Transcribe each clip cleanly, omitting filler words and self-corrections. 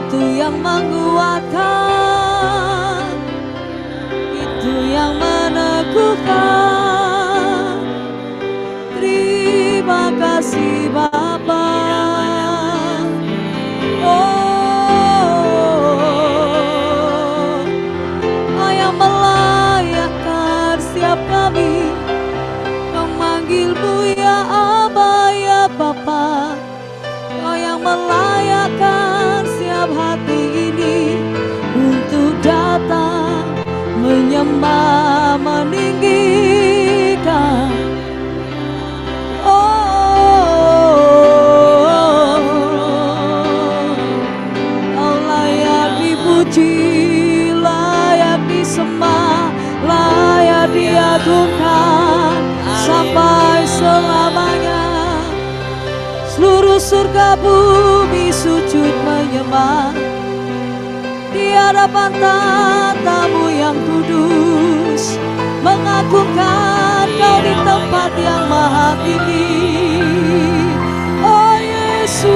itu yang menguatkan, itu yang meneguhkan. Terima kasih Bapa. Kau yang melayakkan setiap kami memanggilmu ya Aba ya Bapa. Kau yang melayakkan setiap hati ini untuk datang menyembah meninggikan. Kau layak dipuji, layak disembah, layak diagungkan sampai selamanya. Seluruh surga bumi sujud menyembah di hadapan tatamu yang kudus, mengagungkan Kau di tempat yang maha tinggi. Oh Yesus,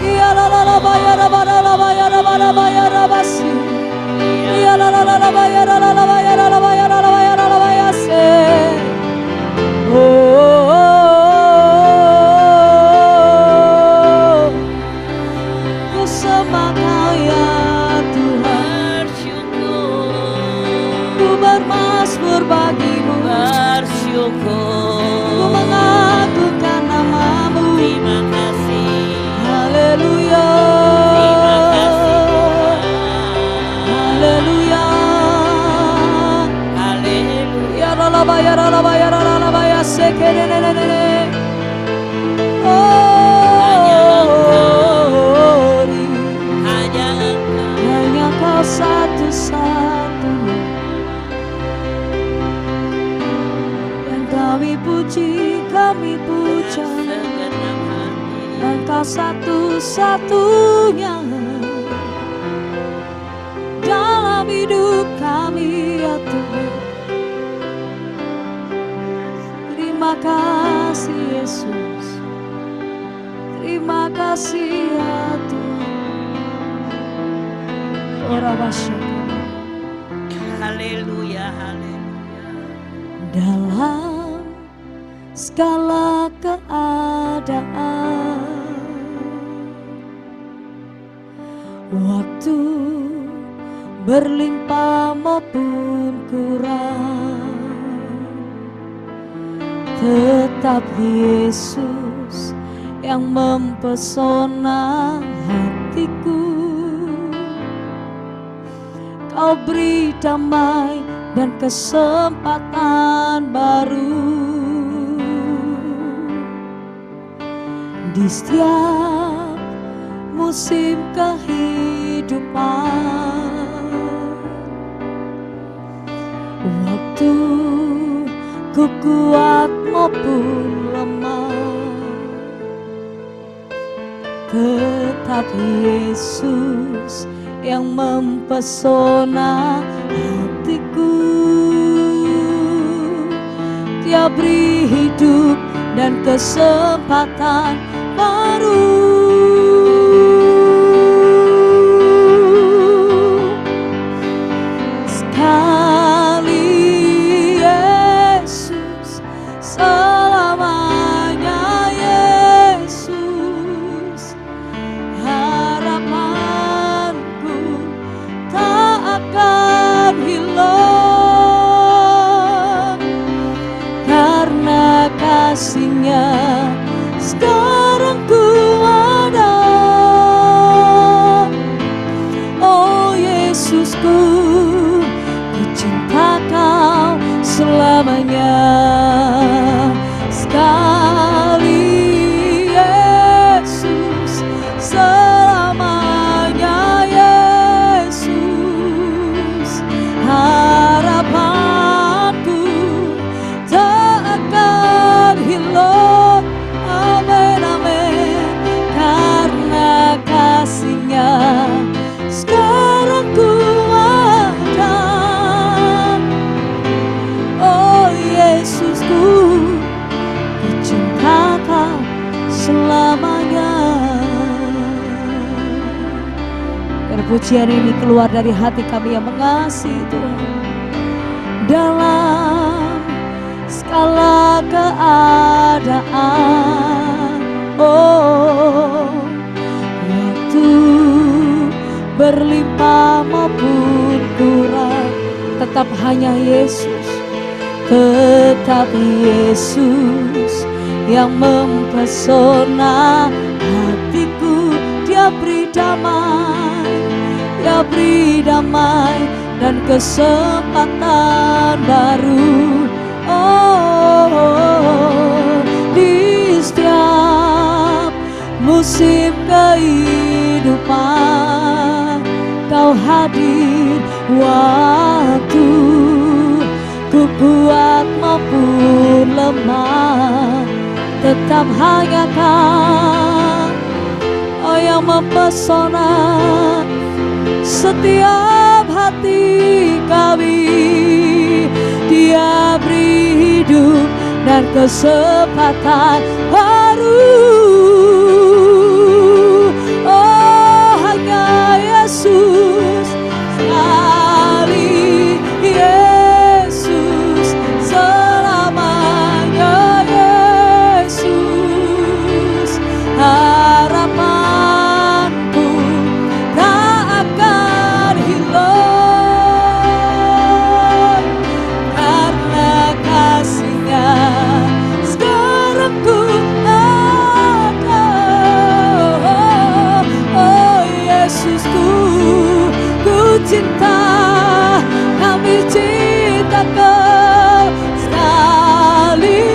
ya la la la ba ya la ba la la ba ya la ba la ba ya la ba si, ya la la la la ba ya la la la ba ya la la ba ya la la ba ya la la ba ya se. Ku sembah Kau ya Tuhan, ku bermasmur bagimu, ku mengagungkan namamu. Terima kasih. Haleluya, haleluya, Haleluya. ya ralaba ya ralaba ya ralaba ya sekerelelele. Hanya Kau satu-satunya yang kami puji, kami puja. Engkau satu-satunya dalam hidup kami ya Tuhan. Terima kasih Yesus, terima kasih ya Tuhan. Haleluya, haleluya. Dalam segala keadaan, waktu berlimpah maupun kurang, tetap Yesus yang mempesona hatiku. Kau beri damai dan kesempatan baru di setiap musim kehidupan. Waktu ku kuat maupun lemah, tetap Yesus yang mempesona hatiku. Dia beri hidup dan kesempatan baru. Sekali Yesus, selamanya Yesus. Harapanku tak akan hilang, karena kasih-Nya sekarang ku pujian ini keluar dari hati kami yang mengasihi Tuhan. Dalam segala keadaan, waktu berlimpah maupun kurang, tetap hanya Yesus, tetap Yesus yang mempesona hatiku. Dia beri damai dan kesempatan baru. Di setiap musim kehidupan Kau hadir, waktu ku kuat maupun lemah, tetap hanya Kau yang mempesona setiap hati kami. Dia beri hidup dan kesempatan baru. Hanya Yesus sekali, Yesus selamanya, Yesus harapanku tak akan hilang, karena kasih-Nya sekarang ku ada. Yesusku, ku cinta, kami cinta Kau sekali,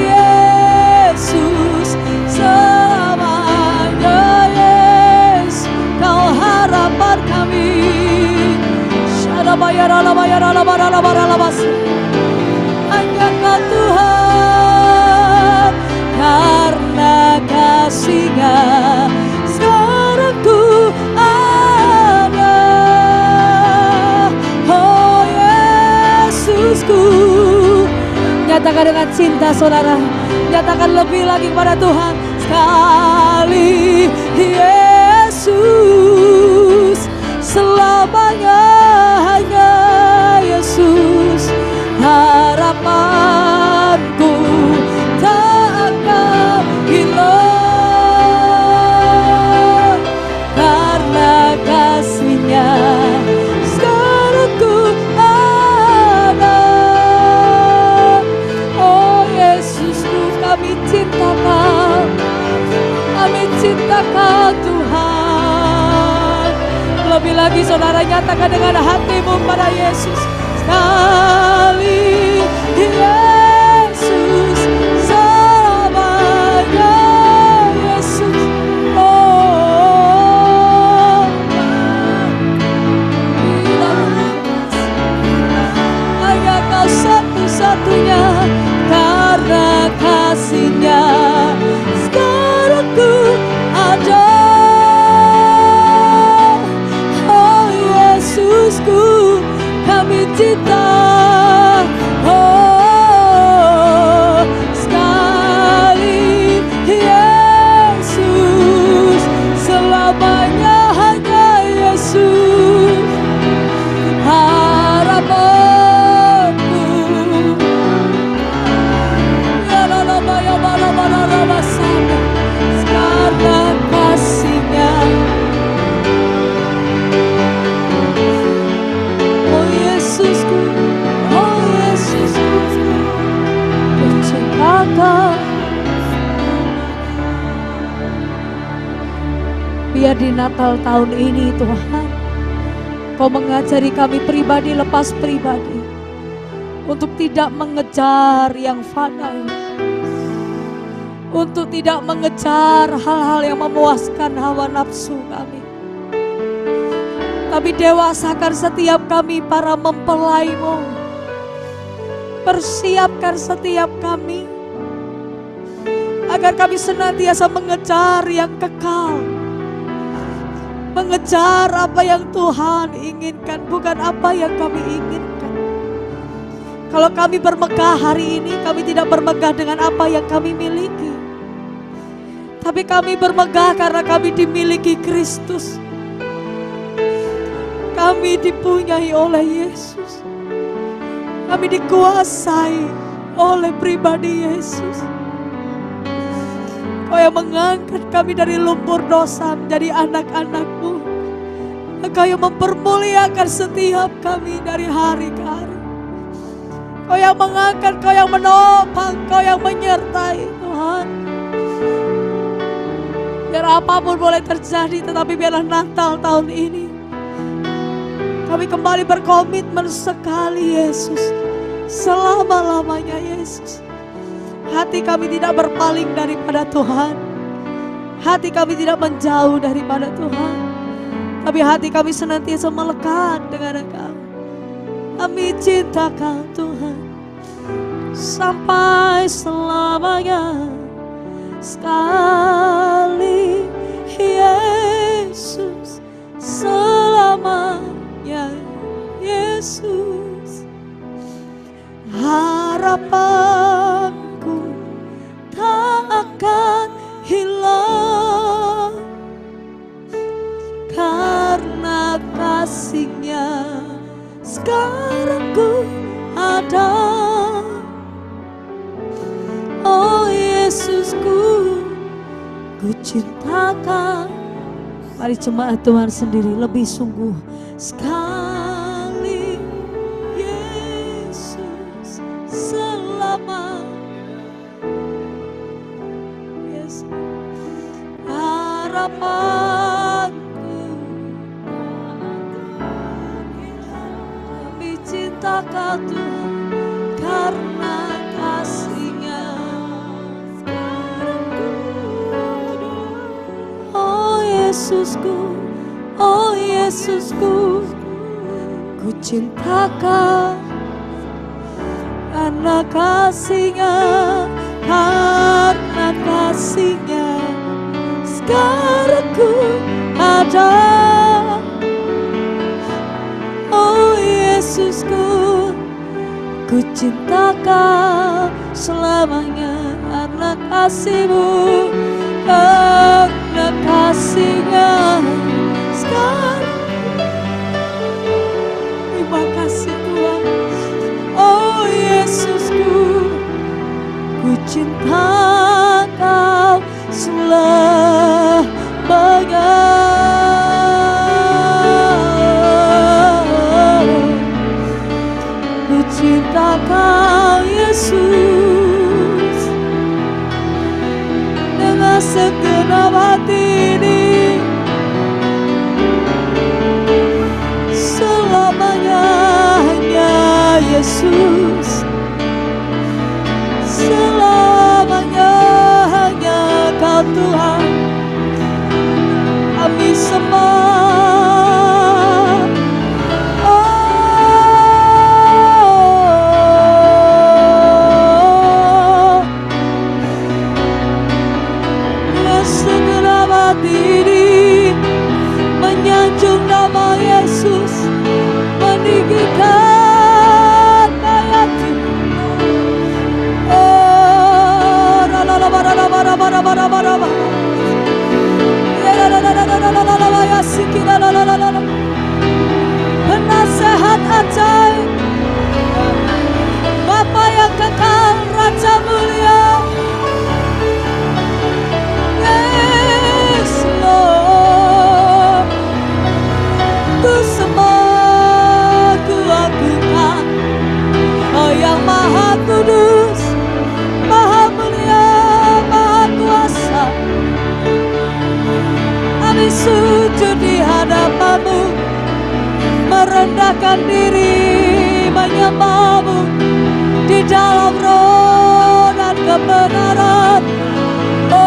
Yesus selamanya, Yesus Kau harapan kami. Hanya Kau Tuhan, karena kasih-Nya sekarang ku ada. Yesusku, nyatakan dengan cinta saudara, nyatakan lebih lagi kepada Tuhan. Sekali, Yesus selamanya, hanya Yesus harapanku tak akan hilang, karena kasih-Nya sekarang ku ada. Yesusku, kami cinta Kau, kami cinta Kau Tuhan. Lebih lagi saudara, nyatakan dengan hatimu pada Yesus. Sekali, Yesus selamanya, Yesus. Hanya Kau satu-satunya, karena kasih-Nya sekarang ku ada. Yesusku, kami cinta. Sekali, Yesus selamanya, hanya Yesus harapanku. Sekarang kasih-Nya, Yesusku, Yesusku, ku cinta Kau. Biar di Natal tahun ini Tuhan, Kau mengajari kami pribadi lepas pribadi untuk tidak mengejar yang fana, untuk tidak mengejar hal-hal yang memuaskan hawa nafsu kami, tapi dewasakan setiap kami para mempelai-Mu. Persiapkan setiap kami agar kami senantiasa mengejar yang kekal, mengejar apa yang Tuhan inginkan, bukan apa yang kami inginkan. Kalau kami bermegah hari ini, kami tidak bermegah dengan apa yang kami miliki, tapi kami bermegah karena kami dimiliki Kristus. Kami dipunyai oleh Yesus. Kami dikuasai oleh pribadi Yesus. Kau yang mengangkat kami dari lumpur dosa menjadi anak-anak-Mu. Engkau yang mempermuliakan setiap kami dari hari ke hari. Kau yang mengangkat, Kau yang menopang, Kau yang menyertai Tuhan. Biar apapun boleh terjadi, tetapi biarlah Natal tahun ini kami kembali berkomitmen sekali Yesus. Selama-lamanya Yesus. Hati kami tidak berpaling daripada Tuhan. Hati kami tidak menjauh daripada Tuhan. Tapi hati kami senantiasa melekat dengan Engkau. Kami cinta Kau Tuhan. Sampai selamanya. Sekali Yesus. Selamanya Yesus. Harapanku tak akan hilang karena kasih-Nya sekarang ku ada. Oh Yesusku, ku cintakan. Mari jemaat Tuhan sendiri lebih sungguh sekali Yesus selama Yesus harapanku. Kami cinta Kau Tuhan karena kasih-Nya. Oh Yesusku, oh Yesusku, ku cinta Kau karena kasih-Nya, karena kasih-Nya sekarang ku ada. Oh Yesusku, ku cinta Kau selamanya karena kasih-Mu, karena kasih-Nya sekarang. Terima kasih Tuhan. Oh Yesusku, ku cinta Kau selamanya. Ku cinta Kau Yesus dengan segenap hati ini. Selamanya hanya Yesus. Selamanya hanya Kau Tuhan. Kami sembah. Oh, dengan segenap hati ini menyanjung nama Yesus, meninggikan ayat itu. Oh, penasehat ajaib, Bapa yang kekal, Raja mulia. Yes Lord, ku sembah, ku agungkan Kau yang Maha Kudus, Maha Mulia, Maha Kuasa. Kami sujud di hadapan-Mu, merendahkan diri, menyembah-Mu di dalam roh dan kebenaran. Oh,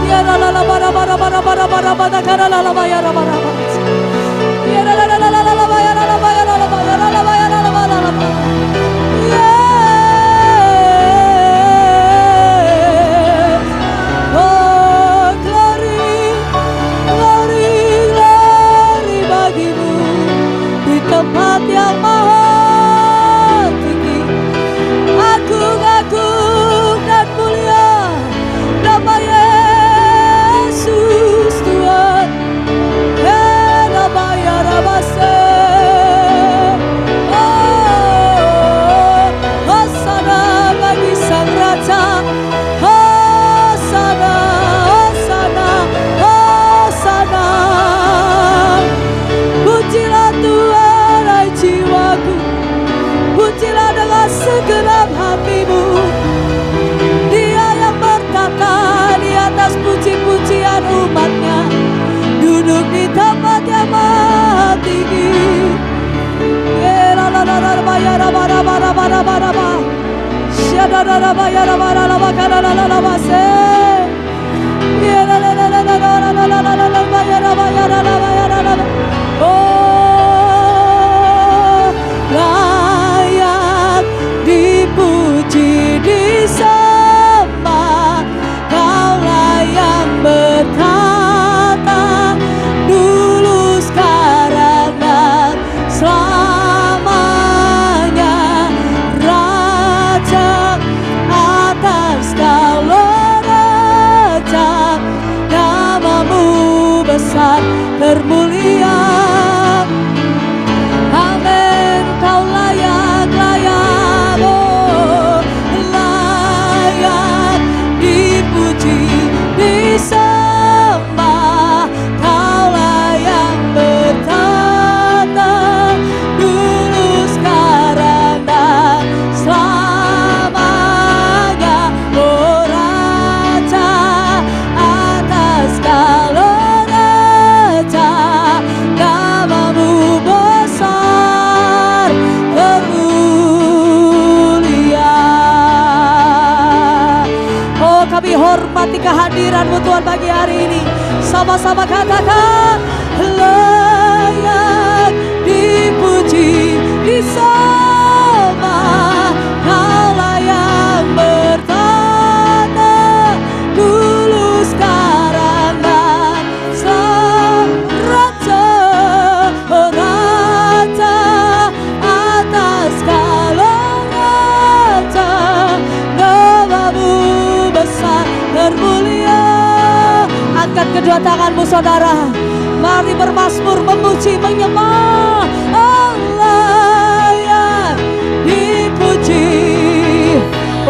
ya la la la bara bara bara bara bara bara kara la la ya la bara bara. Ya la la la la la la ya la la ya la la ya la la ya la la la la. Oh, glory, glory, glory bagi-Mu di tempat yang maha tinggi. Agung, agung dan mulia nama Yesus. layak dipuji disembah, Kaulah yang bertata dulu sekarang dan selamanya, Raja atas segala raja, namamu besar termulia. Amin, Kau layak, layak, oh, layak dipuji disembah, Kaulah yang bertata dulu sekarang dan selamanya, oh Raja atas segala raja, namamu besar termulia. Oh, kami hormati kehadiran-Mu Tuhan pagi hari ini. Sama-sama katakan, layak dipuji disembah, Kaulah yang bertata dulu sekarang dan Raja, Raja atas segala raja, namamu besar termulia. Angkat kedua tanganmu saudara, mari bermazmur, memuji, menyembah. Allah yang dipuji,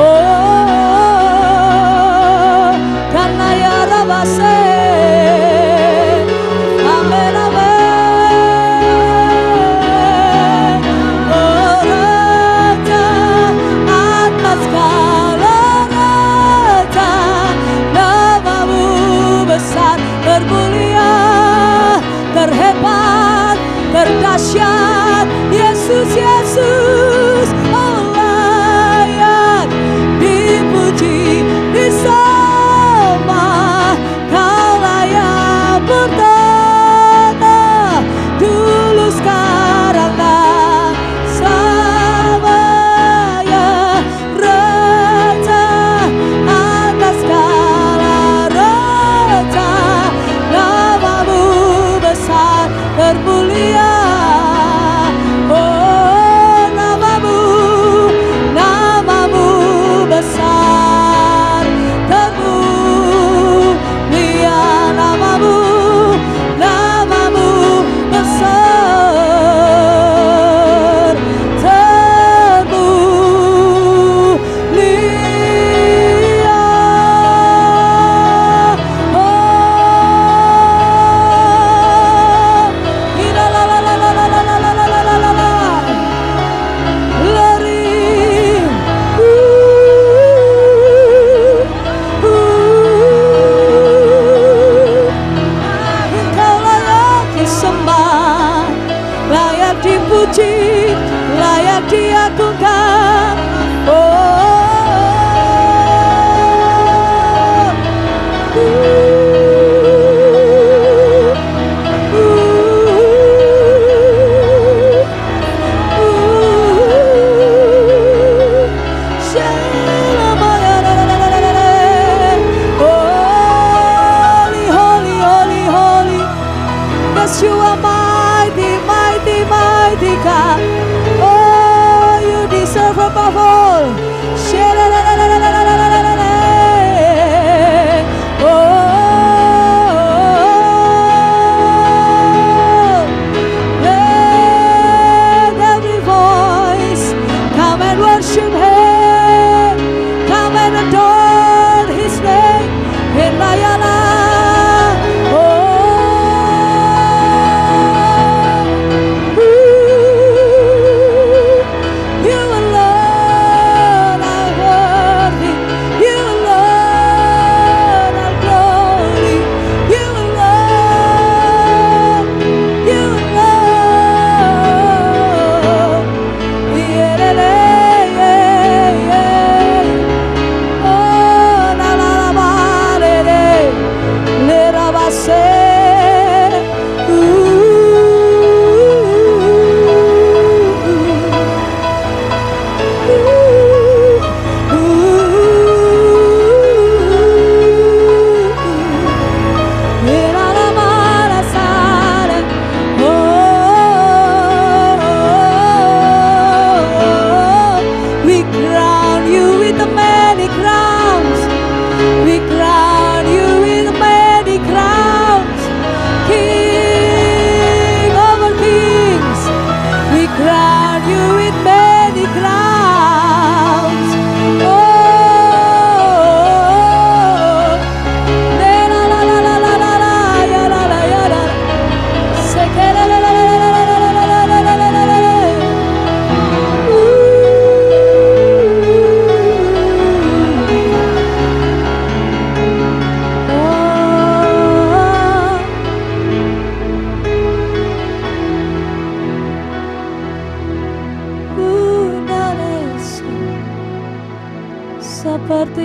oh, karena ya Rabase. Amin, amin. Oh Raja atas segala raja, namamu besar termulia, terhebat, terdahsyat.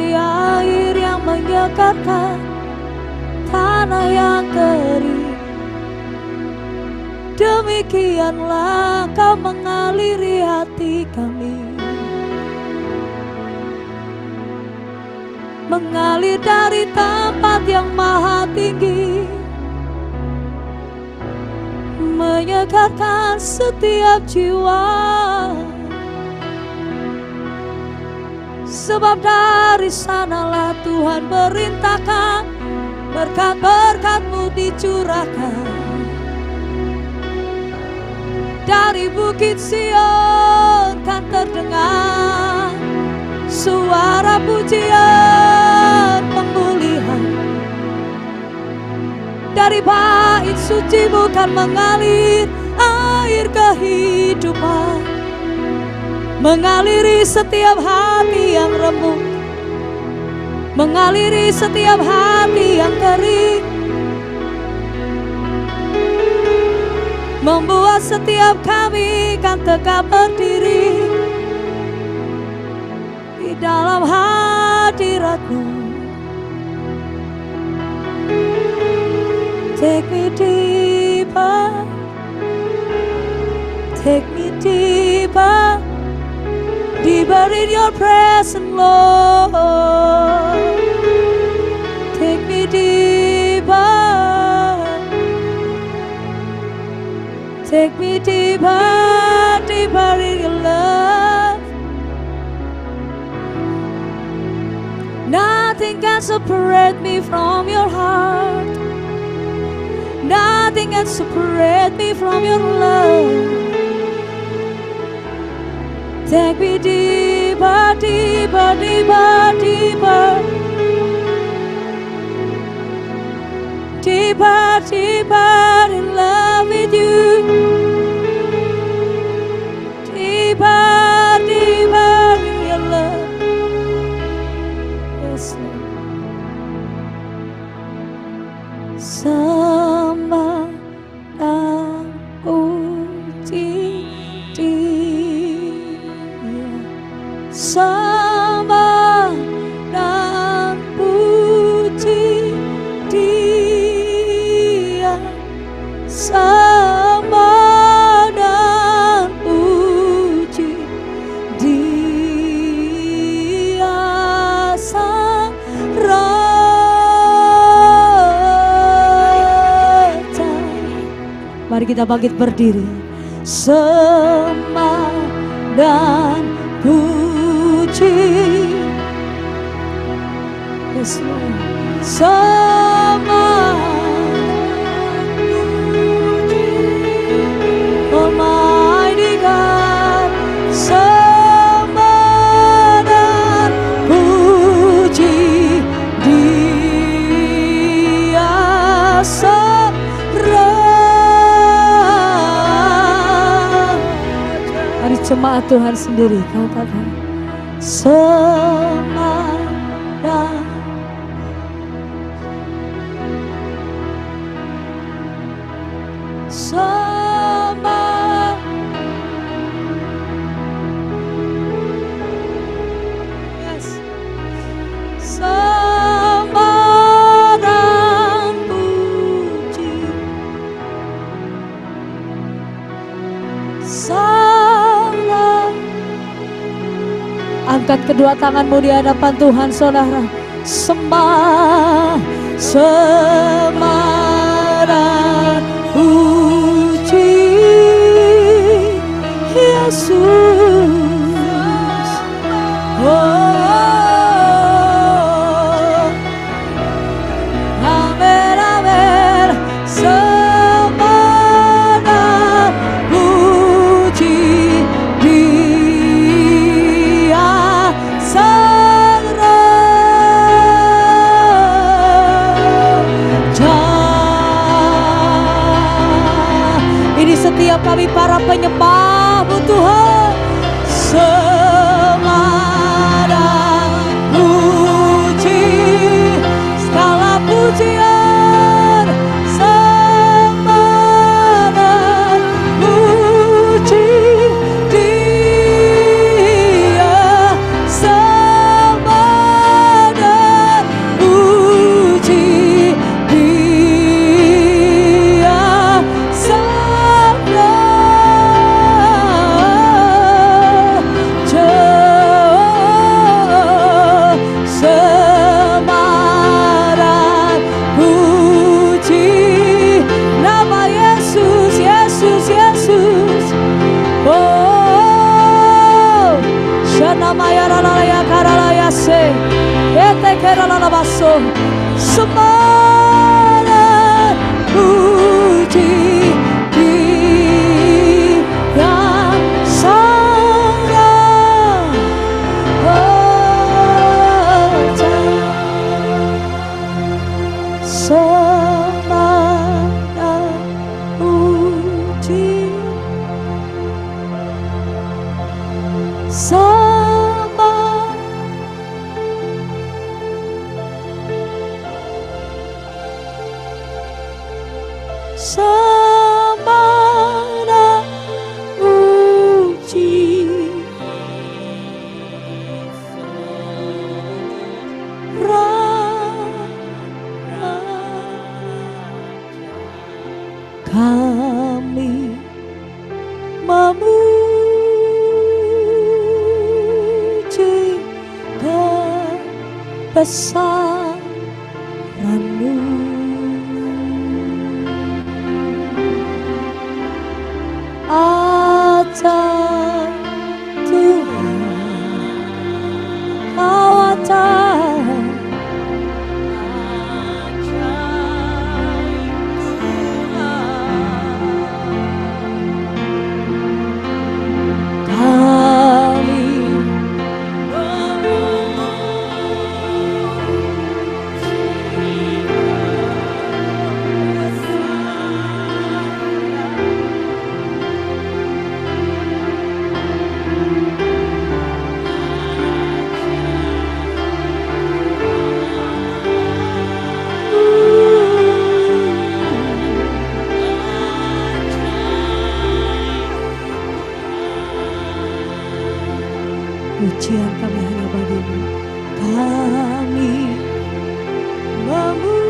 seperti air yang menyegarkan tanah yang kering. Demikianlah Kau mengaliri hati kami, mengalir dari tempat yang maha tinggi, menyegarkan setiap jiwa. Sebab dari sanalah Tuhan merintahkan, berkat-berkat-Mu dicurahkan. Dari bukit Sion kan terdengar suara pujian pemulihan. Dari bait suci-Mu kan mengalir air kehidupan, mengaliri setiap hati yang remuk, mengaliri setiap hati yang kering, membuat setiap kami kan tegak berdiri di dalam hadirat-Mu. Take me deeper, take me deeper, deeper in Your presence, Lord. Take me deeper, take me deeper, deeper in Your love. Nothing can separate me from Your heart. Nothing can separate me from Your love. Take me deeper, deeper, deeper, deeper, deeper, deeper in love with You. Deeper, deeper in Your love. Yes, Lord. Sembah dan puji Dia, sembah dan puji Dia, sembah dan puji Dia, Sang Raja. Mari kita bangkit berdiri. Sembah dan puji, yes, Lord. Sembah puji Almighty God, sembah dan puji Dia, Sang Raja. Mari jemaat Tuhan sendiri katakan, sembah dan sembah, yes, sembah dan puji Sang Raja. Angkat kedua tanganmu di hadapan Tuhan, saudara. Sembah, sembah dan puji Yesus. Oh, amen, amen. Sembah dan puji Dia, Sang Raja. Ini setiap kami para penyembah-Mu Tuhan, Keralalabaso, semangat puji Dia Sang Raja, semangat puji Samana puji Raja, kami memuji kebesaran-Mu. Ajar Tuhan, Kau ajar, kami pujian kami hanya bagi-Mu. Kami memuji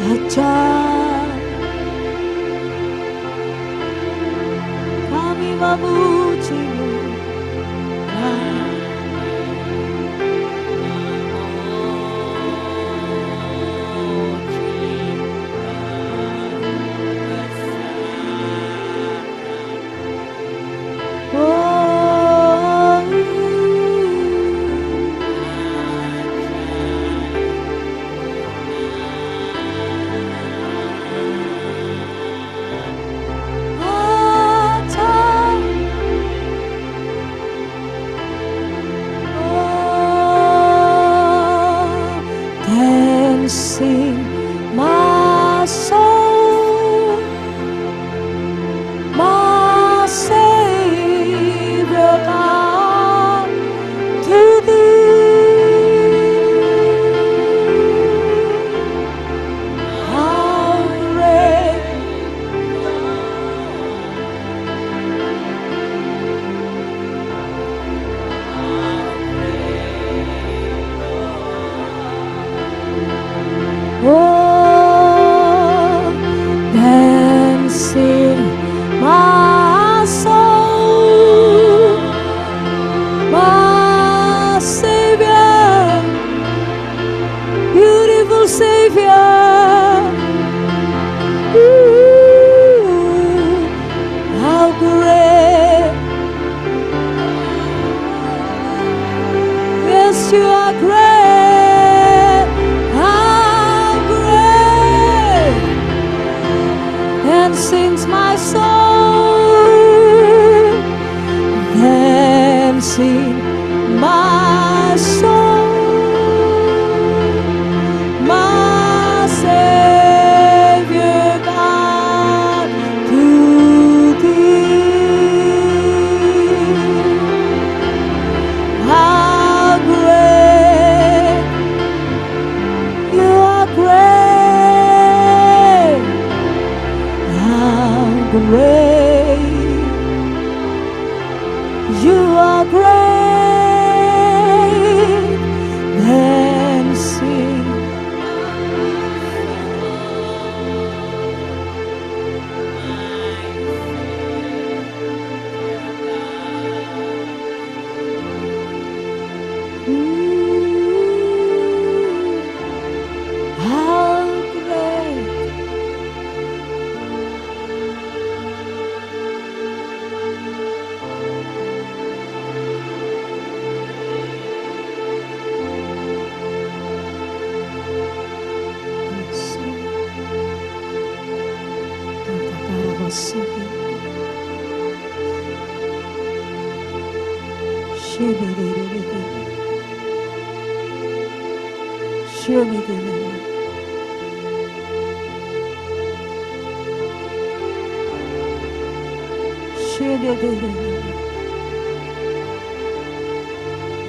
ajar, kami memuji-Mu.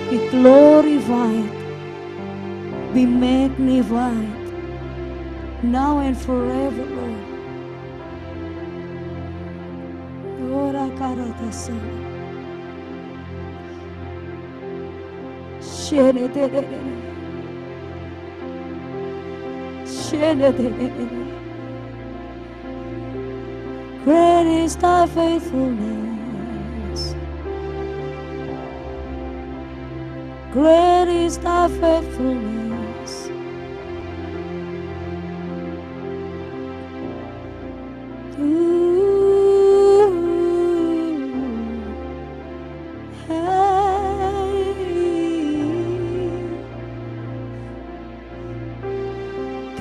Be glorified, be magnified, now and forever, Lord. Ora karata sana. Shene tere. Great is thy faithfulness. Great is thy faithfulness.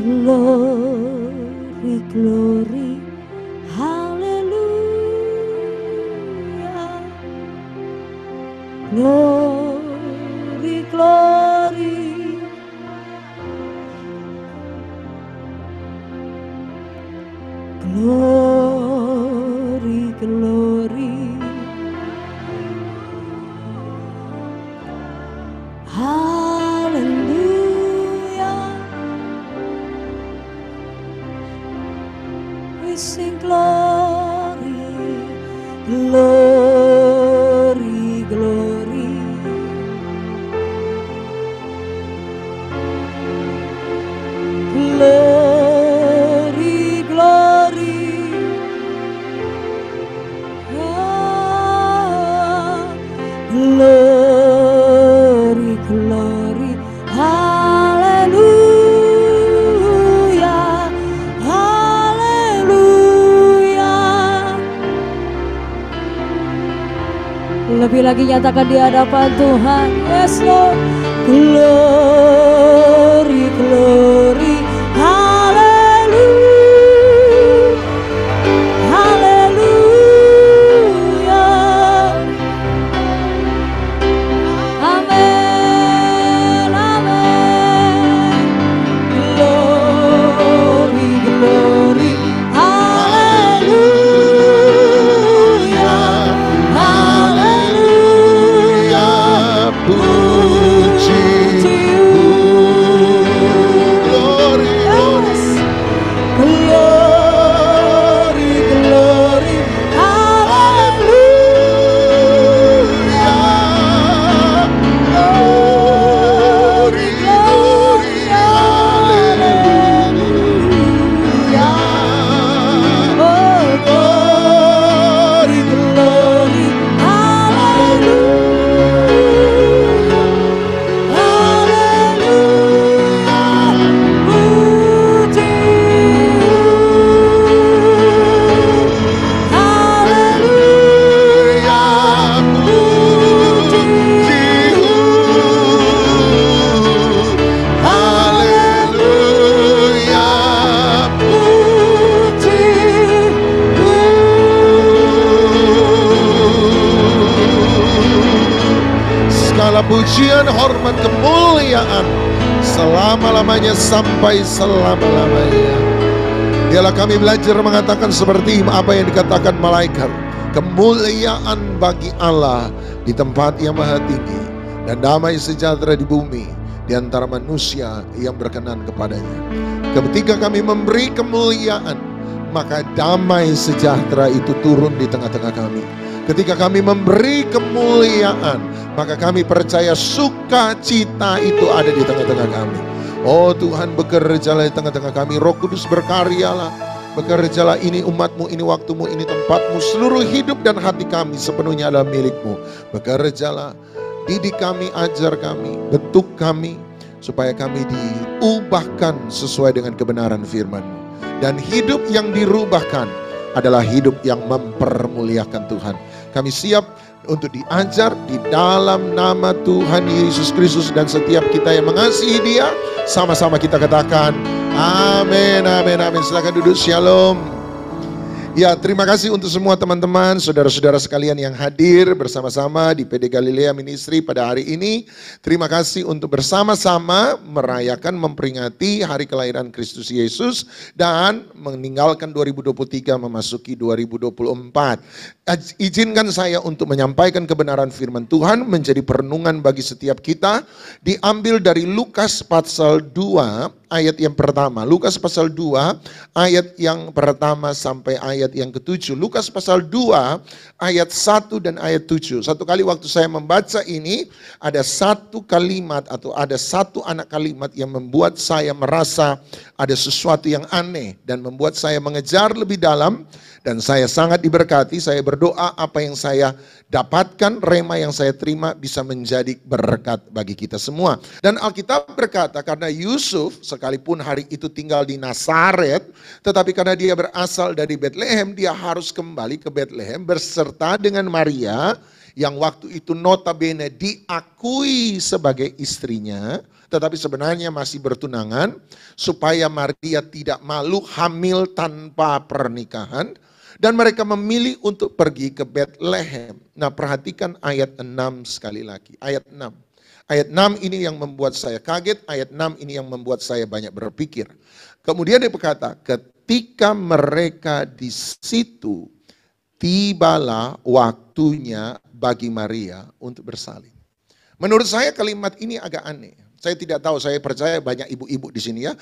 Glory, glory, hallelujah. Glory, glory. Glory, glory. Hallelujah. We sing glory, glory, glory. Glory, glory. Ah, glory, glory. Hallelujah, hallelujah. Lebih lagi nyatakan di hadapan Tuhan. Yes Lord. Glory, glory. Hallelujah, hallelujah. Amen, amen. Glory, glory. Hallelujah, hallelujah. Puji, glory, glory, Glory, glory, hallelujah. glory, glory, hallelujah. Oh, glory, glory, hallelujah. Hallelujah. Puji. Hallelujah. Segala pujian, hormat, kemuliaan selama-lamanya sampai selama-lamanya. Biarlah kami belajar mengatakan seperti apa yang dikatakan malaikat. Kemuliaan bagi Allah di tempat yang maha tinggi, dan damai sejahtera di bumi di antara manusia yang berkenan kepadanya. Ketika kami memberi kemuliaan, maka damai sejahtera itu turun di tengah-tengah kami. Ketika kami memberi kemuliaan, maka kami percaya sukacita itu ada di tengah-tengah kami. Oh Tuhan, bekerjalah di tengah-tengah kami. Roh Kudus, berkaryalah. Bekerjalah, ini umatmu, ini waktumu, ini tempatmu. Seluruh hidup dan hati kami sepenuhnya adalah milikmu. Bekerjalah, didik kami, ajar kami, bentuk kami, supaya kami diubahkan sesuai dengan kebenaran firman-Mu. Dan hidup yang dirubahkan adalah hidup yang mempermuliakan Tuhan. Kami siap untuk diajar di dalam nama Tuhan Yesus Kristus, dan setiap kita yang mengasihi Dia, sama-sama kita katakan amin, amin, amin. Silakan duduk. Shalom. Ya, terima kasih untuk semua teman-teman, saudara-saudara sekalian yang hadir bersama-sama di PD Galilea Ministry pada hari ini. Terima kasih untuk bersama-sama merayakan, memperingati hari kelahiran Kristus Yesus dan meninggalkan 2023 memasuki 2024. Izinkan saya untuk menyampaikan kebenaran firman Tuhan menjadi perenungan bagi setiap kita. Diambil dari Lukas pasal 2 ayat yang pertama. Lukas pasal 2 ayat yang pertama sampai ayat yang ke-7. Lukas pasal 2 ayat 1 dan ayat 7. Satu kali waktu saya membaca ini, ada satu kalimat atau ada satu anak kalimat yang membuat saya merasa ada sesuatu yang aneh dan membuat saya mengejar lebih dalam. Dan saya sangat diberkati, saya berdoa apa yang saya dapatkan, rema yang saya terima bisa menjadi berkat bagi kita semua. Dan Alkitab berkata karena Yusuf sekalipun hari itu tinggal di Nazaret, tetapi karena dia berasal dari Betlehem, dia harus kembali ke Betlehem berserta dengan Maria yang waktu itu notabene diakui sebagai istrinya, tetapi sebenarnya masih bertunangan, supaya Maria tidak malu hamil tanpa pernikahan. Dan mereka memilih untuk pergi ke Betlehem. Nah, perhatikan ayat 6 sekali lagi. Ayat 6. Ayat 6 ini yang membuat saya kaget, ayat 6 ini yang membuat saya banyak berpikir. Kemudian dia berkata, ketika mereka di situ, tibalah waktunya bagi Maria untuk bersalin. Menurut saya kalimat ini agak aneh. Saya tidak tahu, saya percaya banyak ibu-ibu di sini ya,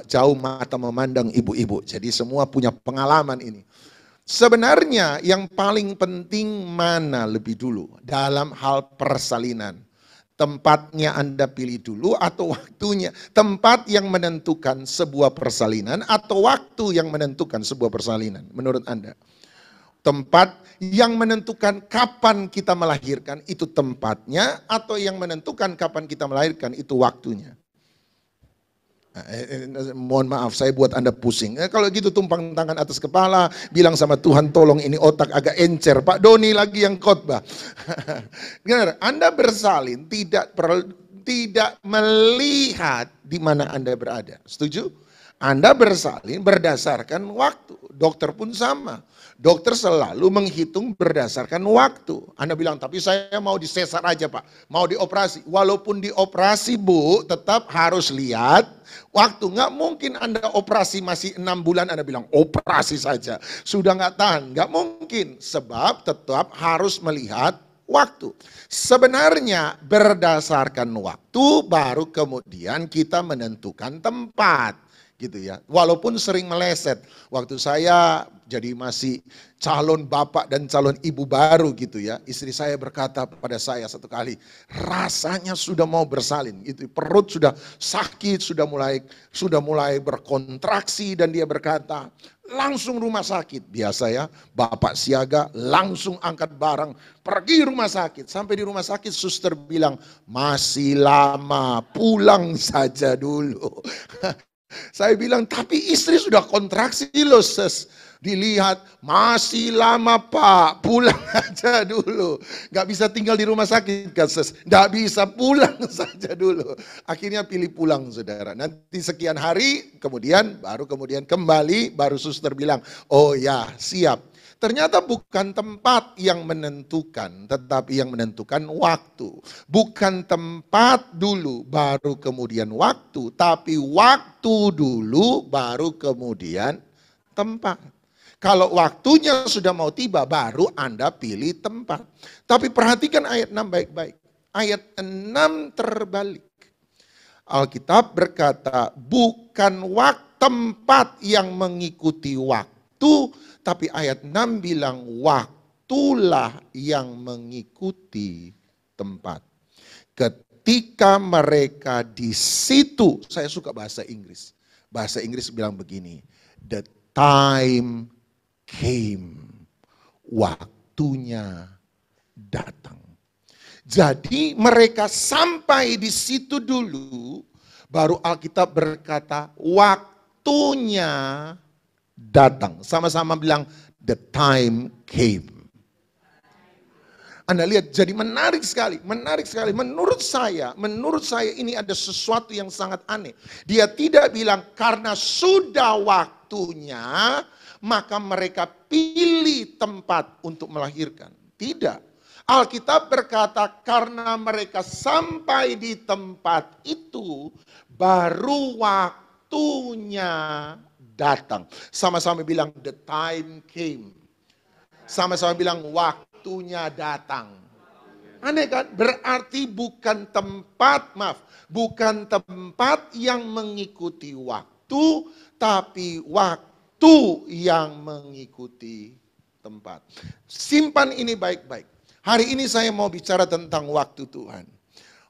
jauh mata memandang ibu-ibu. Jadi semua punya pengalaman ini. Sebenarnya yang paling penting mana lebih dulu dalam hal persalinan? Tempatnya Anda pilih dulu atau waktunya? Tempat yang menentukan sebuah persalinan atau waktu yang menentukan sebuah persalinan menurut Anda? Tempat yang menentukan kapan kita melahirkan itu tempatnya, atau yang menentukan kapan kita melahirkan itu waktunya? Mohon maaf, saya buat Anda pusing. Kalau gitu tumpang tangan atas kepala, bilang sama Tuhan, tolong ini otak agak encer. Pak Doni lagi yang khotbah. Anda bersalin tidak melihat di mana Anda berada. Setuju? Anda bersalin berdasarkan waktu. Dokter pun sama. Dokter selalu menghitung berdasarkan waktu. Anda bilang, tapi saya mau disesar aja Pak. Mau dioperasi. Walaupun dioperasi Bu, tetap harus lihat waktu. Nggak mungkin Anda operasi masih 6 bulan Anda bilang operasi saja. Sudah nggak tahan. Nggak mungkin. Sebab tetap harus melihat waktu. Sebenarnya berdasarkan waktu baru kemudian kita menentukan tempat. Gitu ya. Walaupun sering meleset. Waktu saya jadi masih calon bapak dan calon ibu baru gitu ya. Istri saya berkata pada saya satu kali, rasanya sudah mau bersalin gitu. Perut sudah sakit, sudah mulai berkontraksi, dan dia berkata, langsung rumah sakit. Biasa ya, bapak siaga langsung angkat barang, pergi rumah sakit. Sampai di rumah sakit suster bilang, masih lama, pulang saja dulu. Saya bilang, tapi istri sudah kontraksi loh Ses. Dilihat, masih lama Pak, pulang aja dulu. Gak bisa tinggal di rumah sakit kan Ses. Gak bisa, pulang saja dulu. Akhirnya pilih pulang saudara. Nanti sekian hari, kemudian kembali, baru suster bilang, oh ya siap. Ternyata bukan tempat yang menentukan, tetapi yang menentukan waktu. Bukan tempat dulu, baru kemudian waktu. Tapi waktu dulu, baru kemudian tempat. Kalau waktunya sudah mau tiba, baru Anda pilih tempat. Tapi perhatikan ayat 6 baik-baik. Ayat 6 terbalik. Alkitab berkata, bukan tempat yang mengikuti waktu, tapi ayat 6 bilang waktulah yang mengikuti tempat. Ketika mereka di situ, saya suka bahasa Inggris. Bahasa Inggris bilang begini, the time came, waktunya datang. Jadi mereka sampai di situ dulu, baru Alkitab berkata waktunya datang. Sama-sama bilang the time came. Anda lihat, jadi menarik sekali, menarik sekali. Menurut saya ini ada sesuatu yang sangat aneh. Dia tidak bilang karena sudah waktu waktunya, maka mereka pilih tempat untuk melahirkan. Tidak. Alkitab berkata karena mereka sampai di tempat itu, baru waktunya datang. Sama-sama bilang the time came. Sama-sama bilang waktunya datang. Aneh kan? Berarti bukan tempat yang mengikuti waktu, tapi waktu yang mengikuti tempat. Simpan ini baik-baik. Hari ini saya mau bicara tentang waktu Tuhan.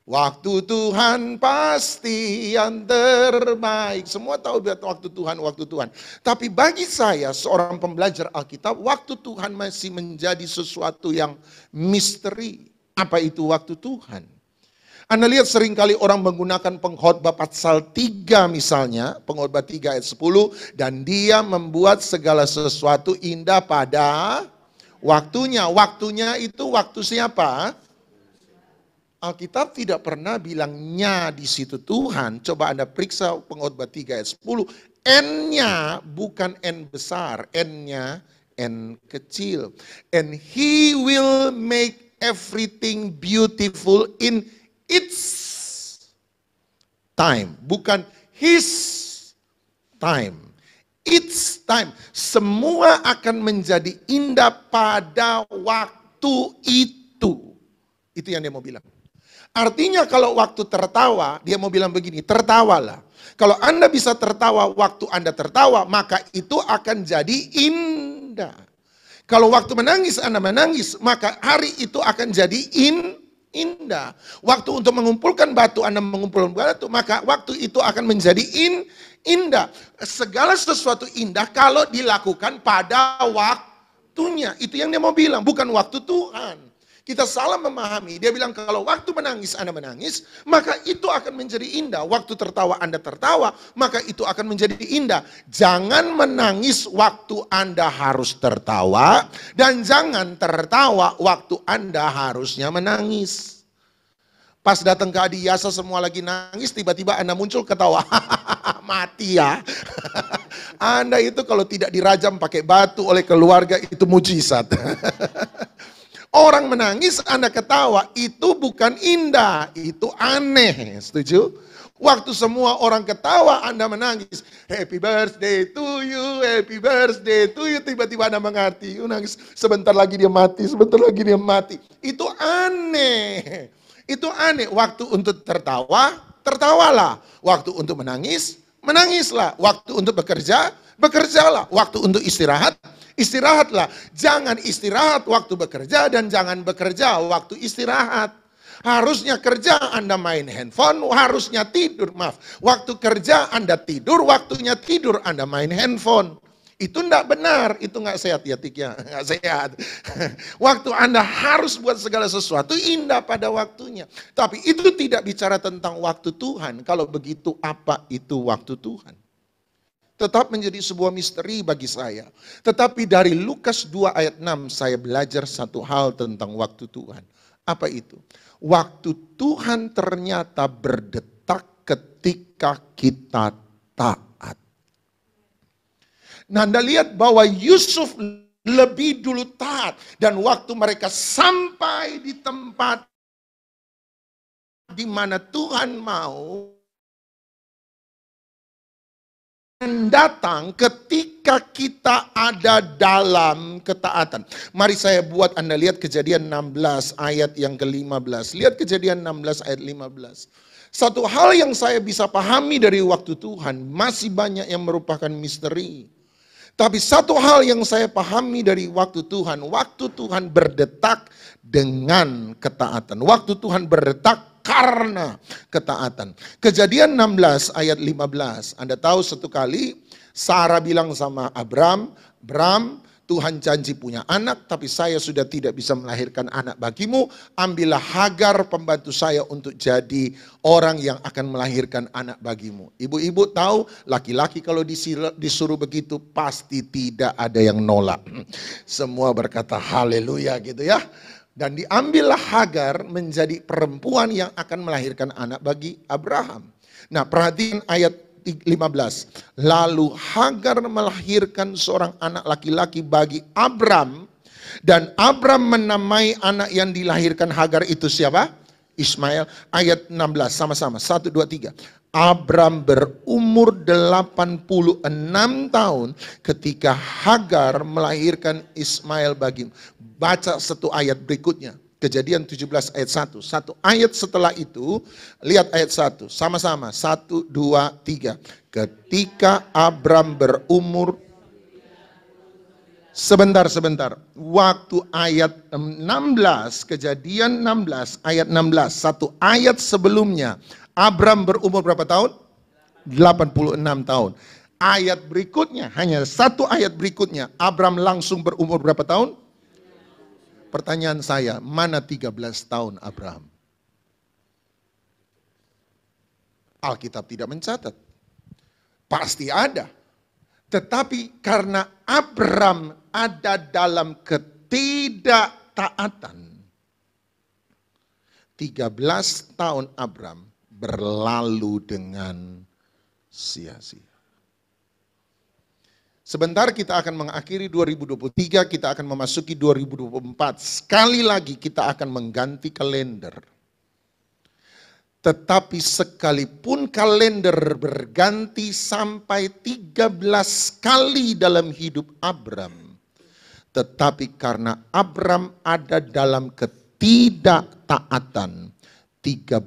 Waktu Tuhan pasti yang terbaik. Semua tahu waktu Tuhan. Tapi bagi saya seorang pembelajar Alkitab, waktu Tuhan masih menjadi sesuatu yang misteri. Apa itu waktu Tuhan? Anda lihat seringkali orang menggunakan pengkhotbah pasal 3 misalnya, pengkhotbah 3 ayat 10, dan dia membuat segala sesuatu indah pada waktunya. Waktunya itu waktu siapa? Alkitab tidak pernah bilangnya di situ Tuhan. Coba Anda periksa pengkhotbah 3 ayat 10. N-nya bukan N besar, N-nya N kecil. And he will make everything beautiful in its time. Bukan his time. Its time. Semua akan menjadi indah pada waktu itu. Itu yang dia mau bilang. Artinya kalau waktu tertawa, dia mau bilang begini, tertawalah. Kalau Anda bisa tertawa waktu Anda tertawa, maka itu akan jadi indah. Kalau waktu menangis Anda menangis, maka hari itu akan jadi indah. Waktu untuk mengumpulkan batu Anda mengumpulkan batu, maka waktu itu akan menjadi indah. Segala sesuatu indah kalau dilakukan pada waktunya. Itu yang dia mau bilang, bukan waktu Tuhan. Kita salah memahami. Dia bilang kalau waktu menangis Anda menangis, maka itu akan menjadi indah. Waktu tertawa Anda tertawa, maka itu akan menjadi indah. Jangan menangis waktu Anda harus tertawa, dan jangan tertawa waktu Anda harusnya menangis. Pas datang ke Adiasa semua lagi nangis, tiba-tiba Anda muncul ketawa. Mati ya. Anda itu kalau tidak dirajam pakai batu oleh keluarga itu mujizat. Orang menangis, Anda ketawa, itu bukan indah, itu aneh, setuju? Waktu semua orang ketawa, Anda menangis, happy birthday to you, happy birthday to you, tiba-tiba Anda mengerti, nangis, sebentar lagi dia mati, sebentar lagi dia mati. Itu aneh, waktu untuk tertawa, tertawalah, waktu untuk menangis, menangislah, waktu untuk bekerja, bekerjalah, waktu untuk istirahat, istirahatlah. Jangan istirahat waktu bekerja dan jangan bekerja waktu istirahat. Harusnya kerja Anda main handphone, harusnya tidur, waktu kerja Anda tidur, waktunya tidur Anda main handphone. Itu enggak benar, itu enggak sehat ya Tikya, enggak sehat. Waktu Anda harus buat segala sesuatu indah pada waktunya. Tapi itu tidak bicara tentang waktu Tuhan. Kalau begitu apa itu waktu Tuhan? Tetap menjadi sebuah misteri bagi saya. Tetapi dari Lukas 2 ayat 6 saya belajar satu hal tentang waktu Tuhan. Apa itu? Waktu Tuhan ternyata berdetak ketika kita taat. Nah, Anda lihat bahwa Yusuf lebih dulu taat. Dan waktu mereka sampai di tempat di mana Tuhan mau, datang ketika kita ada dalam ketaatan. Mari saya buat Anda lihat Kejadian 16 ayat yang ke-15. Lihat Kejadian 16 ayat 15. Satu hal yang saya bisa pahami dari waktu Tuhan, masih banyak yang merupakan misteri. Tapi satu hal yang saya pahami dari waktu Tuhan berdetak dengan ketaatan. Waktu Tuhan berdetak karena ketaatan. Kejadian 16 ayat 15. Anda tahu satu kali Sarah bilang sama Abram, Tuhan janji punya anak, tapi saya sudah tidak bisa melahirkan anak bagimu. Ambillah Hagar pembantu saya untuk jadi orang yang akan melahirkan anak bagimu. Ibu-ibu tahu, laki-laki kalau disuruh begitu pasti tidak ada yang nolak. Semua berkata haleluya gitu ya. Dan diambillah Hagar menjadi perempuan yang akan melahirkan anak bagi Abraham. Nah, perhatikan ayat 15. Lalu Hagar melahirkan seorang anak laki-laki bagi Abram, dan Abram menamai anak yang dilahirkan Hagar itu siapa? Ismail. Ayat 16 sama-sama. 1, 2, 3. Abram berumur 86 tahun ketika Hagar melahirkan Ismail bagimu. Baca satu ayat berikutnya. Kejadian 17 ayat 1. Satu ayat setelah itu, lihat ayat 1. Sama-sama. 1, 2, 3. Ketika Abram berumur, sebentar. Waktu ayat 16, Kejadian 16, ayat 16. Satu ayat sebelumnya. Abram berumur berapa tahun? 86 tahun. Ayat berikutnya, hanya satu ayat berikutnya. Abram langsung berumur berapa tahun? Pertanyaan saya, mana 13 tahun Abraham? Alkitab tidak mencatat. Pasti ada. Tetapi karena Abram ada dalam ketidaktaatan, 13 tahun Abram berlalu dengan sia-sia. Sebentar kita akan mengakhiri 2023, kita akan memasuki 2024. Sekali lagi kita akan mengganti kalender. Tetapi sekalipun kalender berganti sampai 13 kali dalam hidup Abram, tetapi karena Abram ada dalam ketidaktaatan, 13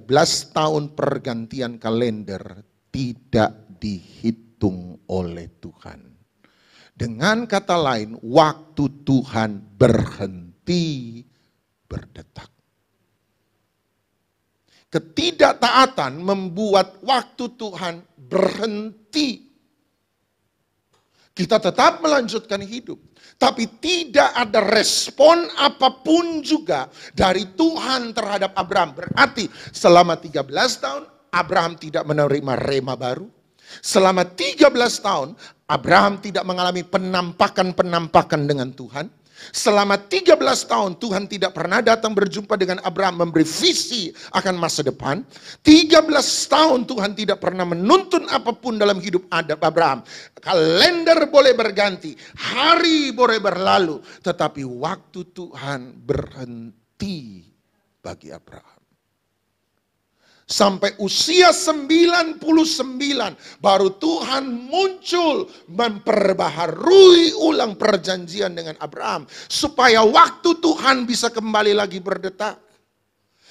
tahun pergantian kalender tidak dihitung oleh Tuhan. Dengan kata lain, waktu Tuhan berhenti berdetak. Ketidaktaatan membuat waktu Tuhan berhenti. Kita tetap melanjutkan hidup, tapi tidak ada respon apapun juga dari Tuhan terhadap Abraham. Berarti selama 13 tahun Abraham tidak menerima rema baru. Selama 13 tahun Abraham tidak mengalami penampakan-penampakan dengan Tuhan. Selama 13 tahun Tuhan tidak pernah datang berjumpa dengan Abraham memberi visi akan masa depan. 13 tahun Tuhan tidak pernah menuntun apapun dalam hidup Abraham. Kalender boleh berganti, hari boleh berlalu, tetapi waktu Tuhan berhenti bagi Abraham. Sampai usia 99 baru Tuhan muncul memperbaharui ulang perjanjian dengan Abraham. Supaya waktu Tuhan bisa kembali lagi berdetak.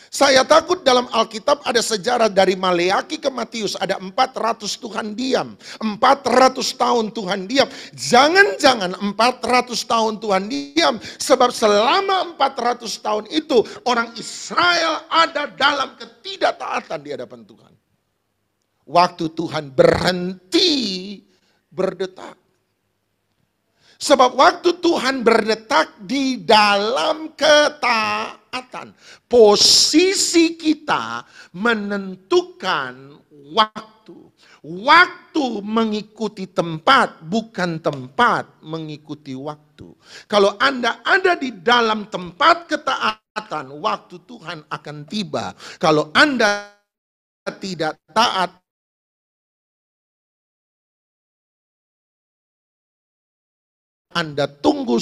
Saya takut dalam Alkitab ada sejarah dari Maleaki ke Matius. Ada 400 Tuhan diam. 400 tahun Tuhan diam. Jangan-jangan 400 tahun Tuhan diam. Sebab selama 400 tahun itu orang Israel ada dalam ketidaktaatan di hadapan Tuhan. Waktu Tuhan berhenti berdetak. Sebab waktu Tuhan berdetak di dalam ketaatan, posisi kita menentukan waktu. Waktu mengikuti tempat, bukan tempat mengikuti waktu. Kalau Anda ada di dalam tempat ketaatan, waktu Tuhan akan tiba. Kalau Anda tidak taat, Anda tunggu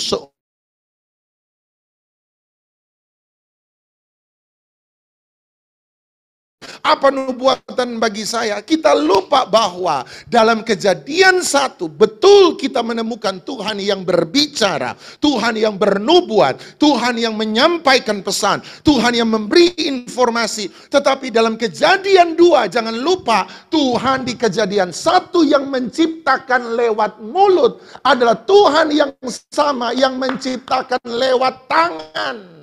apa nubuatan bagi saya? Kita lupa bahwa dalam Kejadian 1 betul kita menemukan Tuhan yang berbicara, Tuhan yang bernubuat, Tuhan yang menyampaikan pesan, Tuhan yang memberi informasi. Tetapi dalam Kejadian 2 jangan lupa Tuhan di Kejadian 1 yang menciptakan lewat mulut adalah Tuhan yang sama yang menciptakan lewat tangan.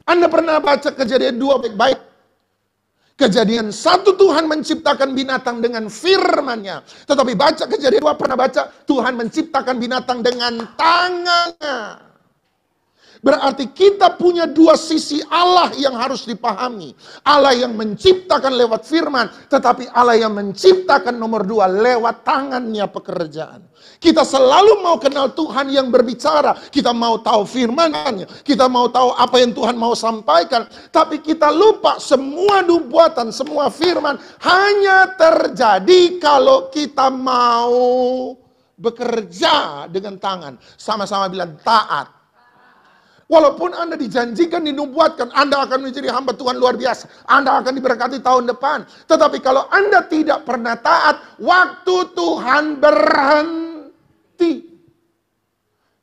Anda pernah baca Kejadian 2 baik-baik? Kejadian 1 Tuhan menciptakan binatang dengan firman-Nya. Tetapi baca Kejadian 2 pernah baca Tuhan menciptakan binatang dengan tangannya. Berarti kita punya dua sisi Allah yang harus dipahami. Allah yang menciptakan lewat firman, tetapi Allah yang menciptakan nomor dua lewat tangannya pekerjaan. Kita selalu mau kenal Tuhan yang berbicara. Kita mau tahu firman-Nya. Kita mau tahu apa yang Tuhan mau sampaikan. Tapi kita lupa semua nubuatan, semua firman hanya terjadi kalau kita mau bekerja dengan tangan. Sama-sama bilang taat. Walaupun Anda dijanjikan, dinubuatkan, Anda akan menjadi hamba Tuhan luar biasa. Anda akan diberkati tahun depan. Tetapi kalau Anda tidak pernah taat, waktu Tuhan berhenti.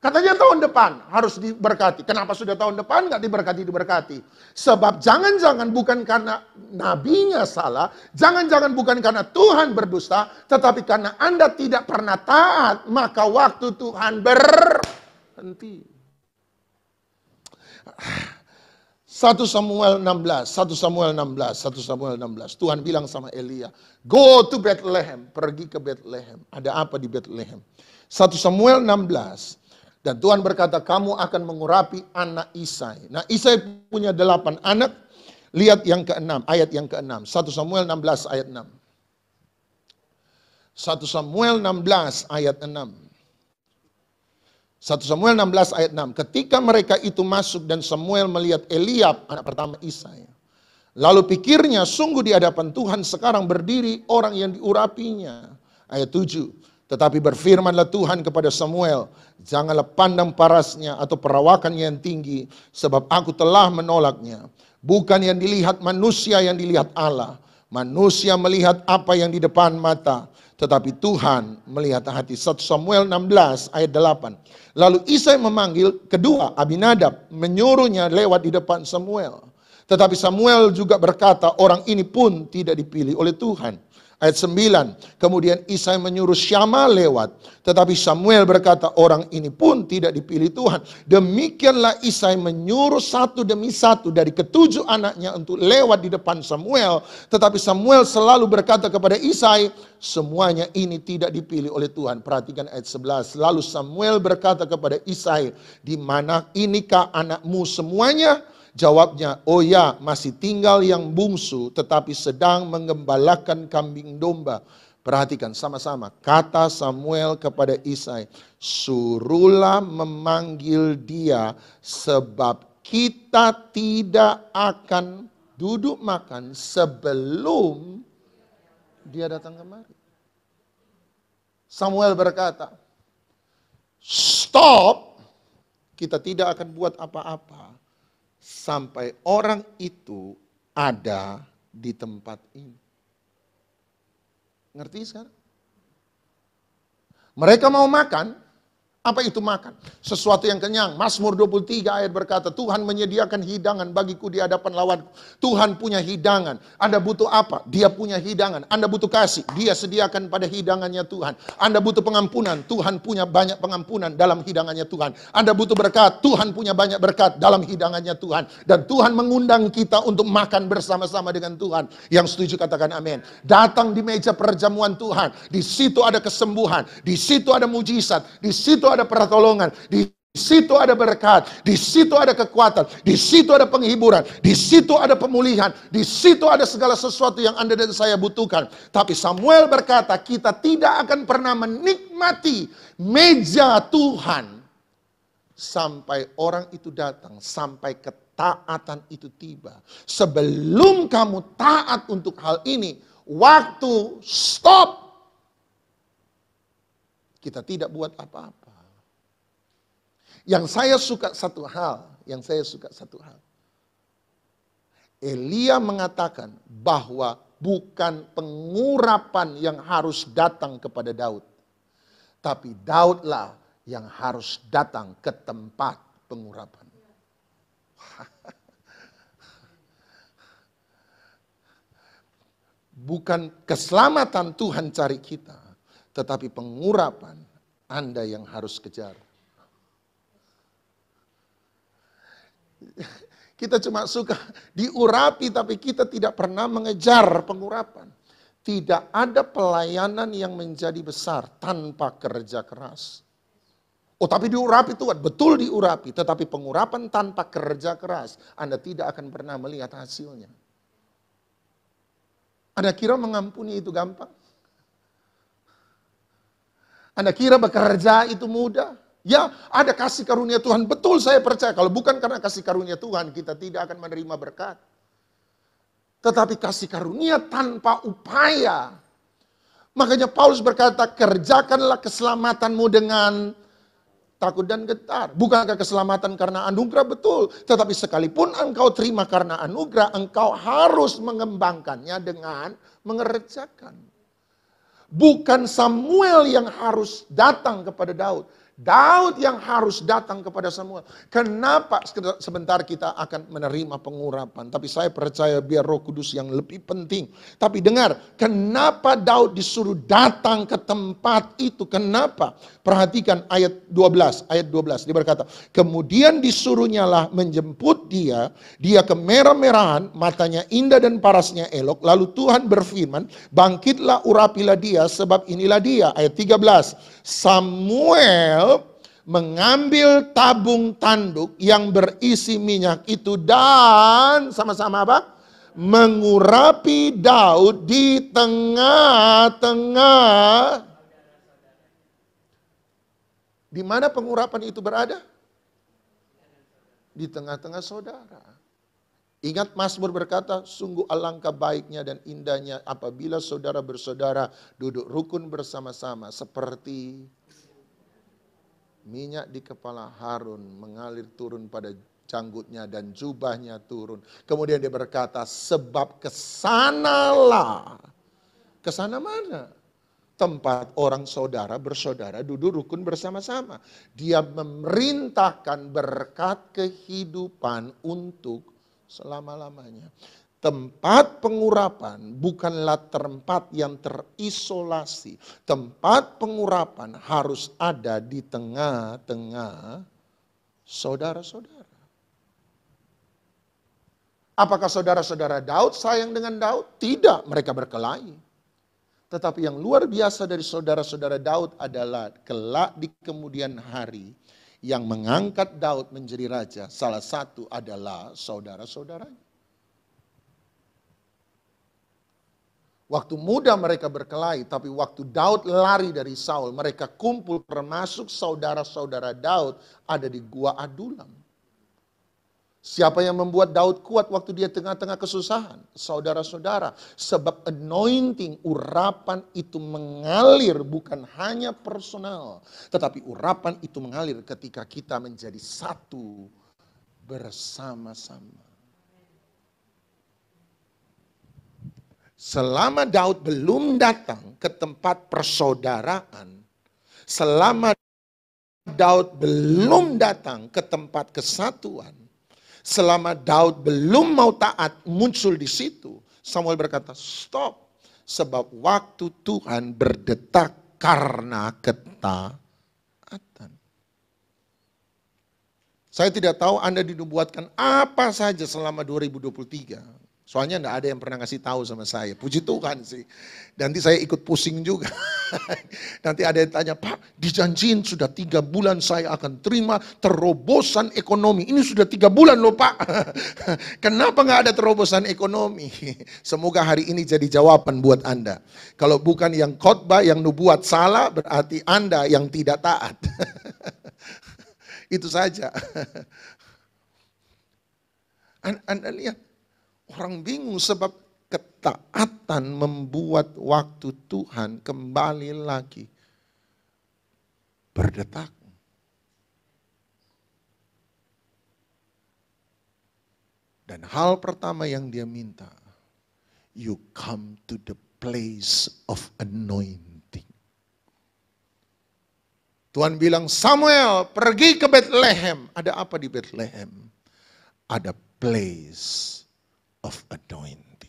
Katanya tahun depan harus diberkati. Kenapa sudah tahun depan nggak diberkati? Sebab jangan-jangan bukan karena nabinya salah, jangan-jangan bukan karena Tuhan berdusta, tetapi karena Anda tidak pernah taat, maka waktu Tuhan berhenti. 1 Samuel 16. Tuhan bilang sama Elia, go to Bethlehem, pergi ke Bethlehem. Ada apa di Bethlehem? 1 Samuel 16. Dan Tuhan berkata, kamu akan mengurapi anak Isai. Nah, Isai punya 8 anak. Lihat yang ke-6, ayat yang ke-6. 1 Samuel 16 ayat 6. 1 Samuel 16 ayat 6. 1 Samuel 16 ayat 6. Ketika mereka itu masuk dan Samuel melihat Eliab, anak pertama Isai. Lalu pikirnya, sungguh di hadapan Tuhan sekarang berdiri orang yang diurapinya. Ayat 7. Tetapi berfirmanlah Tuhan kepada Samuel, janganlah pandang parasnya atau perawakannya yang tinggi, sebab aku telah menolaknya. Bukan yang dilihat manusia, yang dilihat Allah. Manusia melihat apa yang di depan mata, tetapi Tuhan melihat hati. 1 Samuel 16 ayat 8. Lalu Isai memanggil kedua Abinadab, menyuruhnya lewat di depan Samuel. Tetapi Samuel juga berkata, orang ini pun tidak dipilih oleh Tuhan. Ayat 9, kemudian Isai menyuruh Syama lewat. Tetapi Samuel berkata, orang ini pun tidak dipilih Tuhan. Demikianlah Isai menyuruh satu demi satu dari ke-7 anaknya untuk lewat di depan Samuel. Tetapi Samuel selalu berkata kepada Isai, semuanya ini tidak dipilih oleh Tuhan. Perhatikan ayat 11. Lalu Samuel berkata kepada Isai, di mana inikah anakmu semuanya? Jawabnya, oh ya, masih tinggal yang bungsu, tetapi sedang menggembalakan kambing domba. Perhatikan sama-sama, kata Samuel kepada Isai, suruhlah memanggil dia, sebab kita tidak akan duduk makan sebelum dia datang kemari. Samuel berkata, stop, kita tidak akan buat apa-apa sampai orang itu ada di tempat ini. Ngerti sekarang? Mereka mau makan. Apa itu makan? Sesuatu yang kenyang. Mazmur 23 ayat berkata, Tuhan menyediakan hidangan bagiku di hadapan lawanku. Tuhan punya hidangan. Anda butuh apa? Dia punya hidangan. Anda butuh kasih. Dia sediakan pada hidangannya Tuhan. Anda butuh pengampunan. Tuhan punya banyak pengampunan dalam hidangannya Tuhan. Anda butuh berkat. Tuhan punya banyak berkat dalam hidangannya Tuhan. Dan Tuhan mengundang kita untuk makan bersama-sama dengan Tuhan. Yang setuju katakan amin. Datang di meja perjamuan Tuhan. Di situ ada kesembuhan. Di situ ada mujizat. Di situ ada pertolongan, di situ ada berkat, di situ ada kekuatan, di situ ada penghiburan, di situ ada pemulihan, di situ ada segala sesuatu yang Anda dan saya butuhkan. Tapi Samuel berkata, kita tidak akan pernah menikmati meja Tuhan sampai orang itu datang, sampai ketaatan itu tiba. Sebelum kamu taat untuk hal ini, waktu stop. Kita tidak buat apa-apa. Yang saya suka satu hal, Elia mengatakan bahwa bukan pengurapan yang harus datang kepada Daud, tapi Daudlah yang harus datang ke tempat pengurapan. Bukan keselamatan Tuhan cari kita, tetapi pengurapan Anda yang harus kejar. Kita cuma suka diurapi, tapi kita tidak pernah mengejar pengurapan. Tidak ada pelayanan yang menjadi besar tanpa kerja keras. Oh tapi diurapi Tuhan, betul diurapi. Tetapi pengurapan tanpa kerja keras, Anda tidak akan pernah melihat hasilnya. Anda kira mengampuni itu gampang? Anda kira bekerja itu mudah? Ya, ada kasih karunia Tuhan. Betul, saya percaya. Kalau bukan karena kasih karunia Tuhan, kita tidak akan menerima berkat. Tetapi kasih karunia tanpa upaya. Makanya Paulus berkata, kerjakanlah keselamatanmu dengan takut dan getar. Bukankah keselamatan karena anugerah? Betul. Tetapi sekalipun engkau terima karena anugerah, engkau harus mengembangkannya dengan mengerjakan. Bukan Samuel yang harus datang kepada Daud. Daud yang harus datang kepada Samuel. Kenapa? Sebentar kita akan menerima pengurapan. Tapi saya percaya biar Roh Kudus yang lebih penting. Tapi dengar, kenapa Daud disuruh datang ke tempat itu? Kenapa? Perhatikan ayat 12. Ayat 12 dia berkata, kemudian disuruhnyalah menjemput dia. Dia kemerah-merahan, matanya indah dan parasnya elok. Lalu Tuhan berfirman, bangkitlah, urapilah dia, sebab inilah dia. Ayat 13. Samuel mengambil tabung tanduk yang berisi minyak itu dan sama-sama apa? Mengurapi Daud di tengah-tengah. Di mana pengurapan itu berada? Di tengah-tengah saudara. Ingat Mazmur berkata, sungguh alangkah baiknya dan indahnya apabila saudara bersaudara duduk rukun bersama-sama seperti minyak di kepala Harun mengalir turun pada janggutnya dan jubahnya turun. Kemudian dia berkata, sebab kesanalah. Kesana mana? Tempat orang saudara bersaudara duduk rukun bersama-sama. Dia memerintahkan berkat kehidupan untuk selama-lamanya. Tempat pengurapan bukanlah tempat yang terisolasi. Tempat pengurapan harus ada di tengah-tengah saudara-saudara. Apakah saudara-saudara Daud sayang dengan Daud? Tidak, mereka berkelahi. Tetapi yang luar biasa dari saudara-saudara Daud adalah kelak di kemudian hari yang mengangkat Daud menjadi raja. Salah satu adalah saudara-saudaranya. Waktu muda mereka berkelahi, tapi waktu Daud lari dari Saul, mereka kumpul termasuk saudara-saudara Daud ada di Gua Adulam. Siapa yang membuat Daud kuat waktu dia tengah-tengah kesusahan? Saudara-saudara. Sebab anointing, urapan itu mengalir bukan hanya personal. Tetapi urapan itu mengalir ketika kita menjadi satu bersama-sama. Selama Daud belum datang ke tempat persaudaraan, selama Daud belum datang ke tempat kesatuan, selama Daud belum mau taat muncul di situ, Samuel berkata, stop. Sebab waktu Tuhan berdetak karena ketaatan. Saya tidak tahu Anda dinubuatkan apa saja selama 2023. Soalnya enggak ada yang pernah ngasih tahu sama saya. Puji Tuhan sih. Nanti saya ikut pusing juga. Nanti ada yang tanya, Pak dijanjiin sudah 3 bulan saya akan terima terobosan ekonomi. Ini sudah 3 bulan loh Pak. Kenapa enggak ada terobosan ekonomi? Semoga hari ini jadi jawaban buat Anda. Kalau bukan yang khotbah, yang nubuat salah, berarti Anda yang tidak taat. Itu saja. Anda lihat. Orang bingung sebab ketaatan membuat waktu Tuhan kembali lagi berdetak. Dan hal pertama yang dia minta, you come to the place of anointing. Tuhan bilang, Samuel pergi ke Bethlehem. Ada apa di Bethlehem? Ada place of anointing.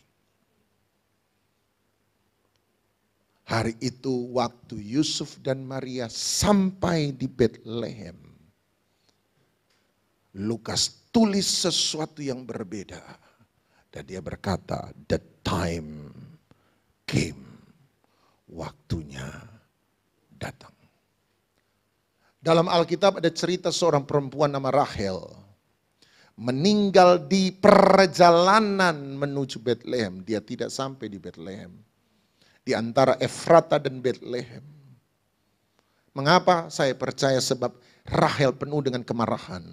Hari itu waktu Yusuf dan Maria sampai di Bethlehem, Lukas tulis sesuatu yang berbeda. Dan dia berkata, the time came. Waktunya datang. Dalam Alkitab ada cerita seorang perempuan nama Rahel. Meninggal di perjalanan menuju Bethlehem. Dia tidak sampai di Bethlehem. Di antara Efrata dan Bethlehem. Mengapa? Saya percaya sebab Rahel penuh dengan kemarahan.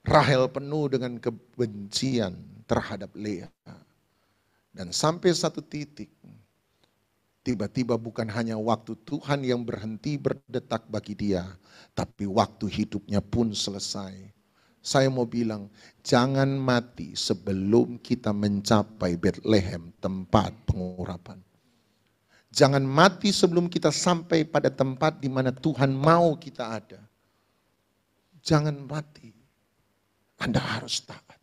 Rahel penuh dengan kebencian terhadap Lea. Dan sampai satu titik, tiba-tiba bukan hanya waktu Tuhan yang berhenti berdetak bagi dia, tapi waktu hidupnya pun selesai. Saya mau bilang, jangan mati sebelum kita mencapai Bethlehem, tempat pengurapan. Jangan mati sebelum kita sampai pada tempat di mana Tuhan mau kita ada. Jangan mati. Anda harus taat.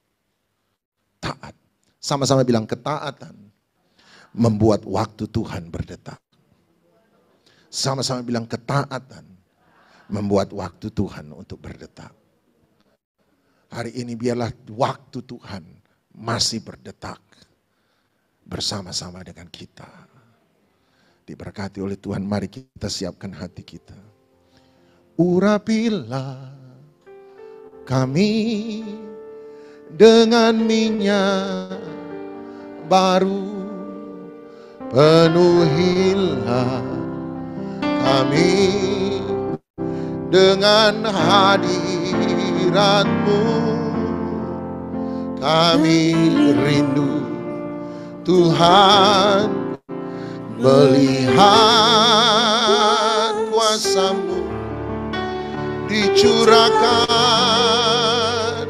Taat. Sama-sama bilang ketaatan membuat waktu Tuhan berdetak. Sama-sama bilang ketaatan membuat waktu Tuhan untuk berdetak. Hari ini biarlah waktu Tuhan masih berdetak bersama-sama dengan kita. Diberkati oleh Tuhan, mari kita siapkan hati kita. Urapilah kami dengan minyak baru, penuhilah kami dengan hadirat-Mu. Kami rindu Tuhan melihat kuasa-Mu dicurahkan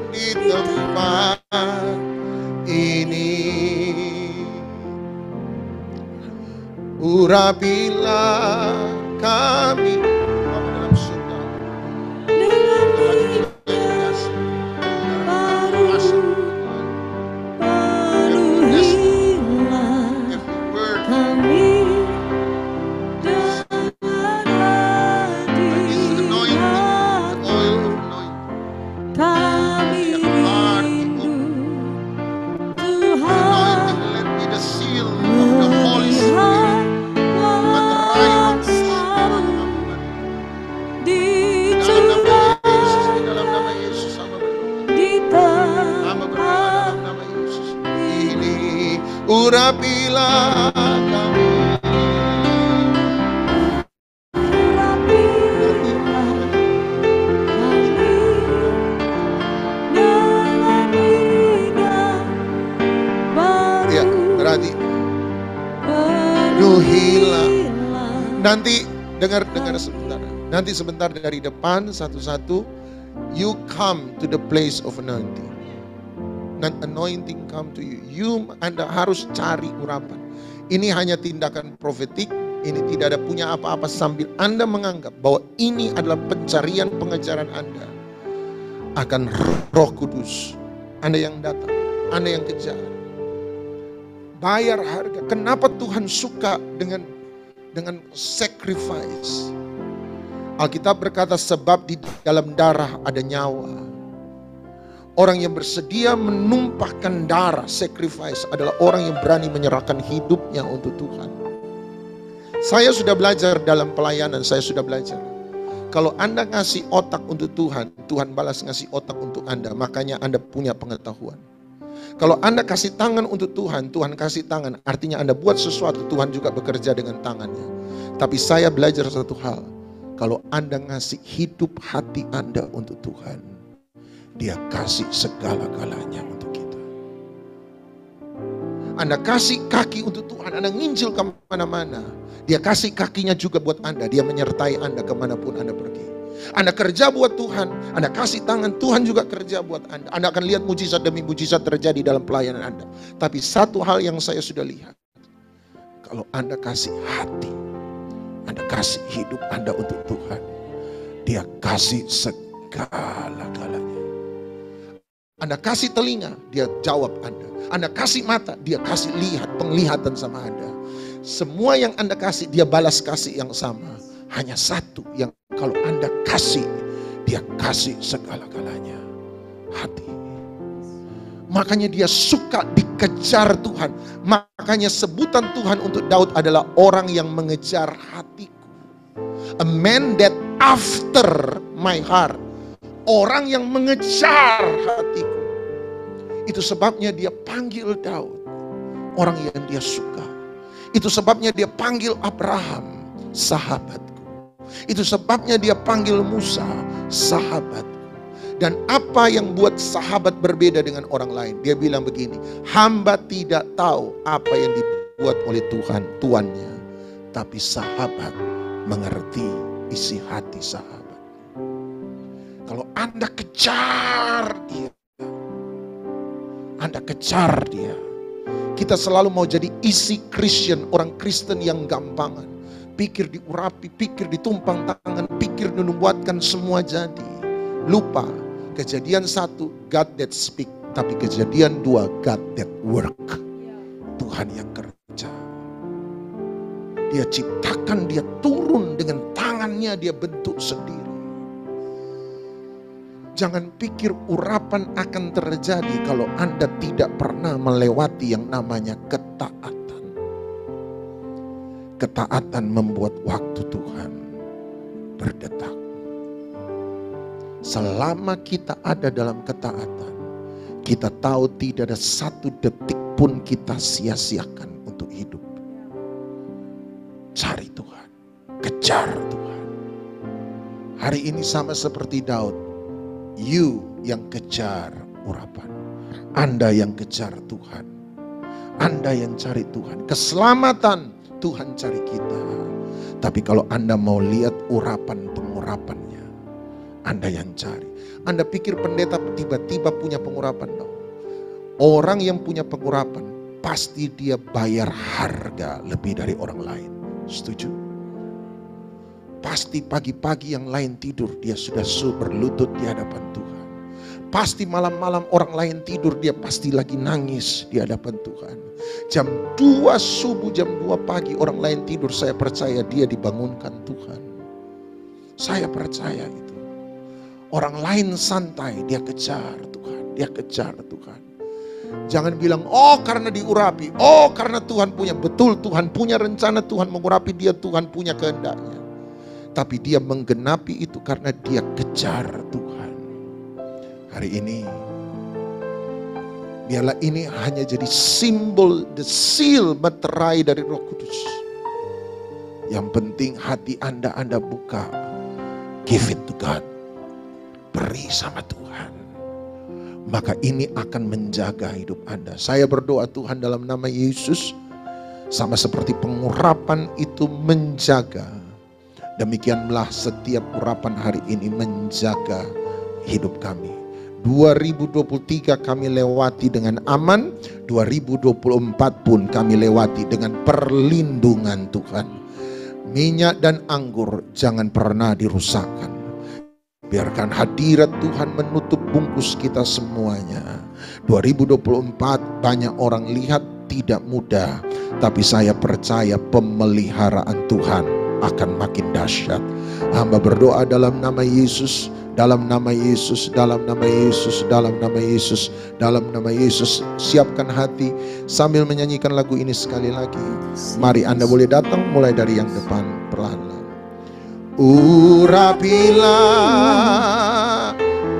di tempat ini. Urapilah kami Bapa dalam surga dengan minyak baru, penuhilah kami dengan hadirat-Mu. Kami rindu Tuhan melihat urapilah kami, urapilah kami dengan minyak baru. Ya, berarti penuhilah. Nanti dengar sebentar. Nanti sebentar dari depan satu-satu. You come to the place of anointing. Anointing come to you. Anda harus cari urapan. Ini hanya tindakan profetik. Ini tidak ada punya apa-apa sambil Anda menganggap bahwa ini adalah pencarian pengejaran Anda akan Roh Kudus. Anda yang datang, Anda yang kejar. Bayar harga. Kenapa Tuhan suka dengan sacrifice? Alkitab berkata sebab di dalam darah ada nyawa. Orang yang bersedia menumpahkan darah, sacrifice, adalah orang yang berani menyerahkan hidupnya untuk Tuhan. Saya sudah belajar dalam pelayanan, saya sudah belajar. Kalau Anda ngasih otak untuk Tuhan, Tuhan balas ngasih otak untuk Anda. Makanya Anda punya pengetahuan. Kalau Anda kasih tangan untuk Tuhan, Tuhan kasih tangan. Artinya Anda buat sesuatu, Tuhan juga bekerja dengan tangannya. Tapi saya belajar satu hal. Kalau Anda ngasih hidup hati Anda untuk Tuhan, Dia kasih segala-galanya untuk kita. Anda kasih kaki untuk Tuhan, Anda nginjil kemana-mana. Dia kasih kakinya juga buat Anda. Dia menyertai Anda kemanapun Anda pergi. Anda kerja buat Tuhan, Anda kasih tangan, Tuhan juga kerja buat Anda. Anda akan lihat mujizat demi mujizat terjadi dalam pelayanan Anda. Tapi satu hal yang saya sudah lihat, kalau Anda kasih hati, Anda kasih hidup Anda untuk Tuhan, Dia kasih segala-galanya. Anda kasih telinga, Dia jawab Anda. Anda kasih mata, Dia kasih lihat, penglihatan sama Anda. Semua yang Anda kasih, Dia balas kasih yang sama. Hanya satu yang kalau Anda kasih, Dia kasih segala-galanya. Hati. Makanya dia suka dikejar Tuhan. Makanya sebutan Tuhan untuk Daud adalah orang yang mengejar hatiku. A man that after my heart. Orang yang mengejar hatiku. Itu sebabnya dia panggil Daud, orang yang dia suka. Itu sebabnya dia panggil Abraham, sahabatku. Itu sebabnya dia panggil Musa, sahabatku. Dan apa yang buat sahabat berbeda dengan orang lain? Dia bilang begini, hamba tidak tahu apa yang dibuat oleh Tuhan, tuannya. Tapi sahabat mengerti isi hati sahabat. Kalau Anda kejar dia, Anda kejar dia. Kita selalu mau jadi isi Christian, orang Kristen yang gampangan. Pikir diurapi, pikir ditumpang tangan, pikir dinubuatkan semua jadi. Lupa, Kejadian 1, God that speak. Tapi Kejadian 2, God that work. Tuhan yang kerja. Dia ciptakan, dia turun dengan tangannya, dia bentuk sendiri. Jangan pikir urapan akan terjadi kalau Anda tidak pernah melewati yang namanya ketaatan. Ketaatan membuat waktu Tuhan berdetak. Selama kita ada dalam ketaatan, kita tahu tidak ada satu detik pun kita sia-siakan untuk hidup. Cari Tuhan, kejar Tuhan. Hari ini sama seperti Daud. You yang kejar urapan, Anda yang kejar Tuhan, Anda yang cari Tuhan. Keselamatan Tuhan cari kita. Tapi kalau Anda mau lihat urapan pengurapannya, Anda yang cari. Anda pikir pendeta tiba-tiba punya pengurapan? No. Orang yang punya pengurapan pasti dia bayar harga lebih dari orang lain. Setuju? Pasti pagi-pagi yang lain tidur, dia sudah berlutut di hadapan Tuhan. Pasti malam-malam orang lain tidur, dia pasti lagi nangis di hadapan Tuhan. Jam 2 subuh, jam 2 pagi orang lain tidur, saya percaya dia dibangunkan Tuhan. Saya percaya itu. Orang lain santai, dia kejar Tuhan, dia kejar Tuhan. Jangan bilang, oh karena diurapi, oh karena Tuhan punya. Betul, Tuhan punya rencana, Tuhan mengurapi dia, Tuhan punya kehendaknya. Tapi dia menggenapi itu karena dia kejar Tuhan. Hari ini, biarlah ini hanya jadi simbol, the seal, meterai dari Roh Kudus. Yang penting hati Anda buka. Give it to God. Beri sama Tuhan. Maka ini akan menjaga hidup Anda. Saya berdoa Tuhan dalam nama Yesus, sama seperti pengurapan itu menjaga. Demikianlah setiap urapan hari ini menjaga hidup kami. 2023 kami lewati dengan aman, 2024 pun kami lewati dengan perlindungan Tuhan. Minyak dan anggur jangan pernah dirusakkan. Biarkan hadirat Tuhan menutup bungkus kita semuanya. 2024 banyak orang lihat tidak mudah, tapi saya percaya pemeliharaan Tuhan akan makin dahsyat. Hamba berdoa dalam nama Yesus, dalam nama Yesus, dalam nama Yesus, dalam nama Yesus, dalam nama Yesus. Siapkan hati sambil menyanyikan lagu ini sekali lagi. Mari Anda boleh datang mulai dari yang depan perlahan-lahan. Urapilah.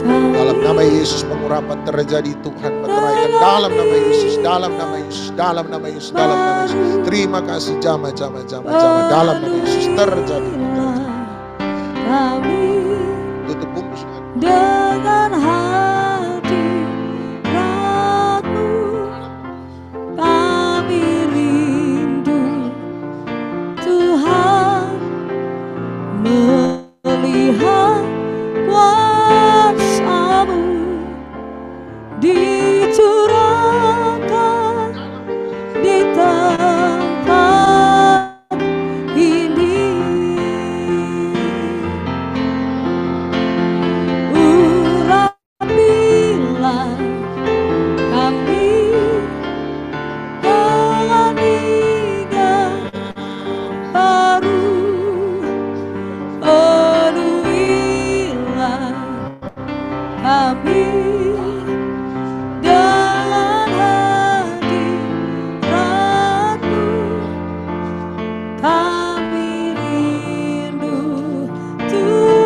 Dalam nama Yesus pengurapan terjadi, Tuhan meteraikan dalam nama Yesus, dalam nama Yesus, dalam nama Yesus, dalam nama Yesus. Terima kasih jama dalam nama Yesus terjadi. Kami Tutup bungkus dengan hadirat-Mu, kami rindu Tuhan melihat kuasa-Mu dicurahkan di tempat ini. Urapilah kami dengan minyak baru, penuhilah kami dengan hadirat-Mu, kami rindu Tuhan.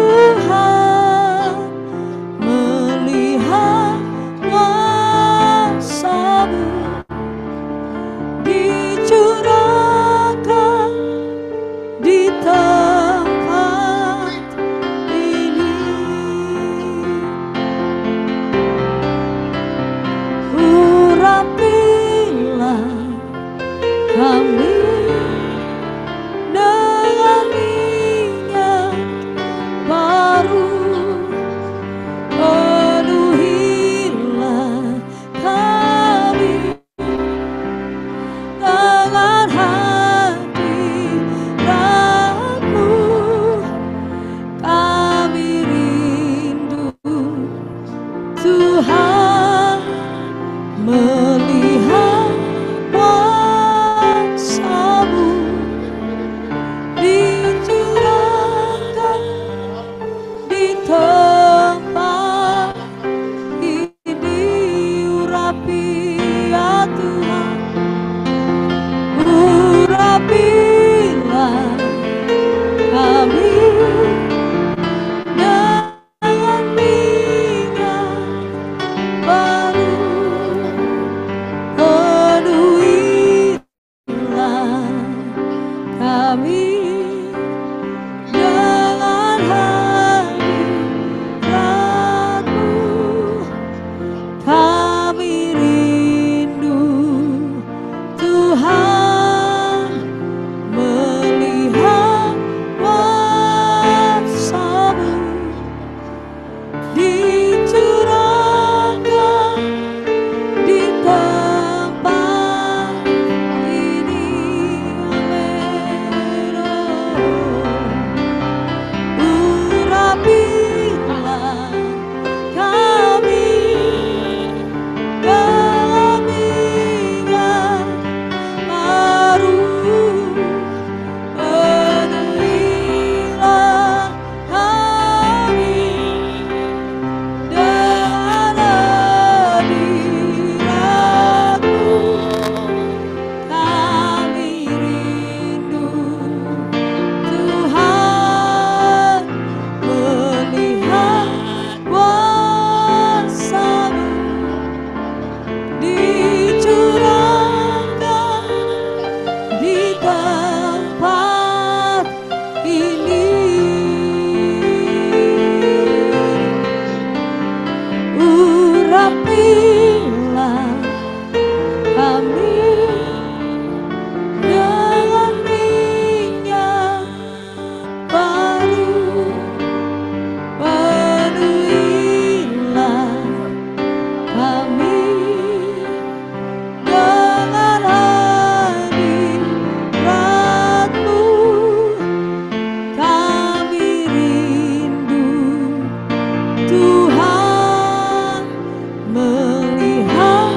Tuhan melihat kuasa-Mu dicurahkan di tempat ini. Urapi ya Tuhan, urapilah kami dengan minyak baru, penuhilah kami dengan hadirat-Mu. Kami rindu Tuhan melihat kuasa-Mu dicurahkan di tempat ini. Amin. Urapilah kami dengan minyak baru, penuhilah kami dengan hadirat-Mu. Kami rindu Tuhan melihat kuasa-Mu dicurahkan di tempat ini. Urapilah kami dengan minyak baru, penuhilah kami dengan hadirat-Mu. Kami rindu Tuhan melihat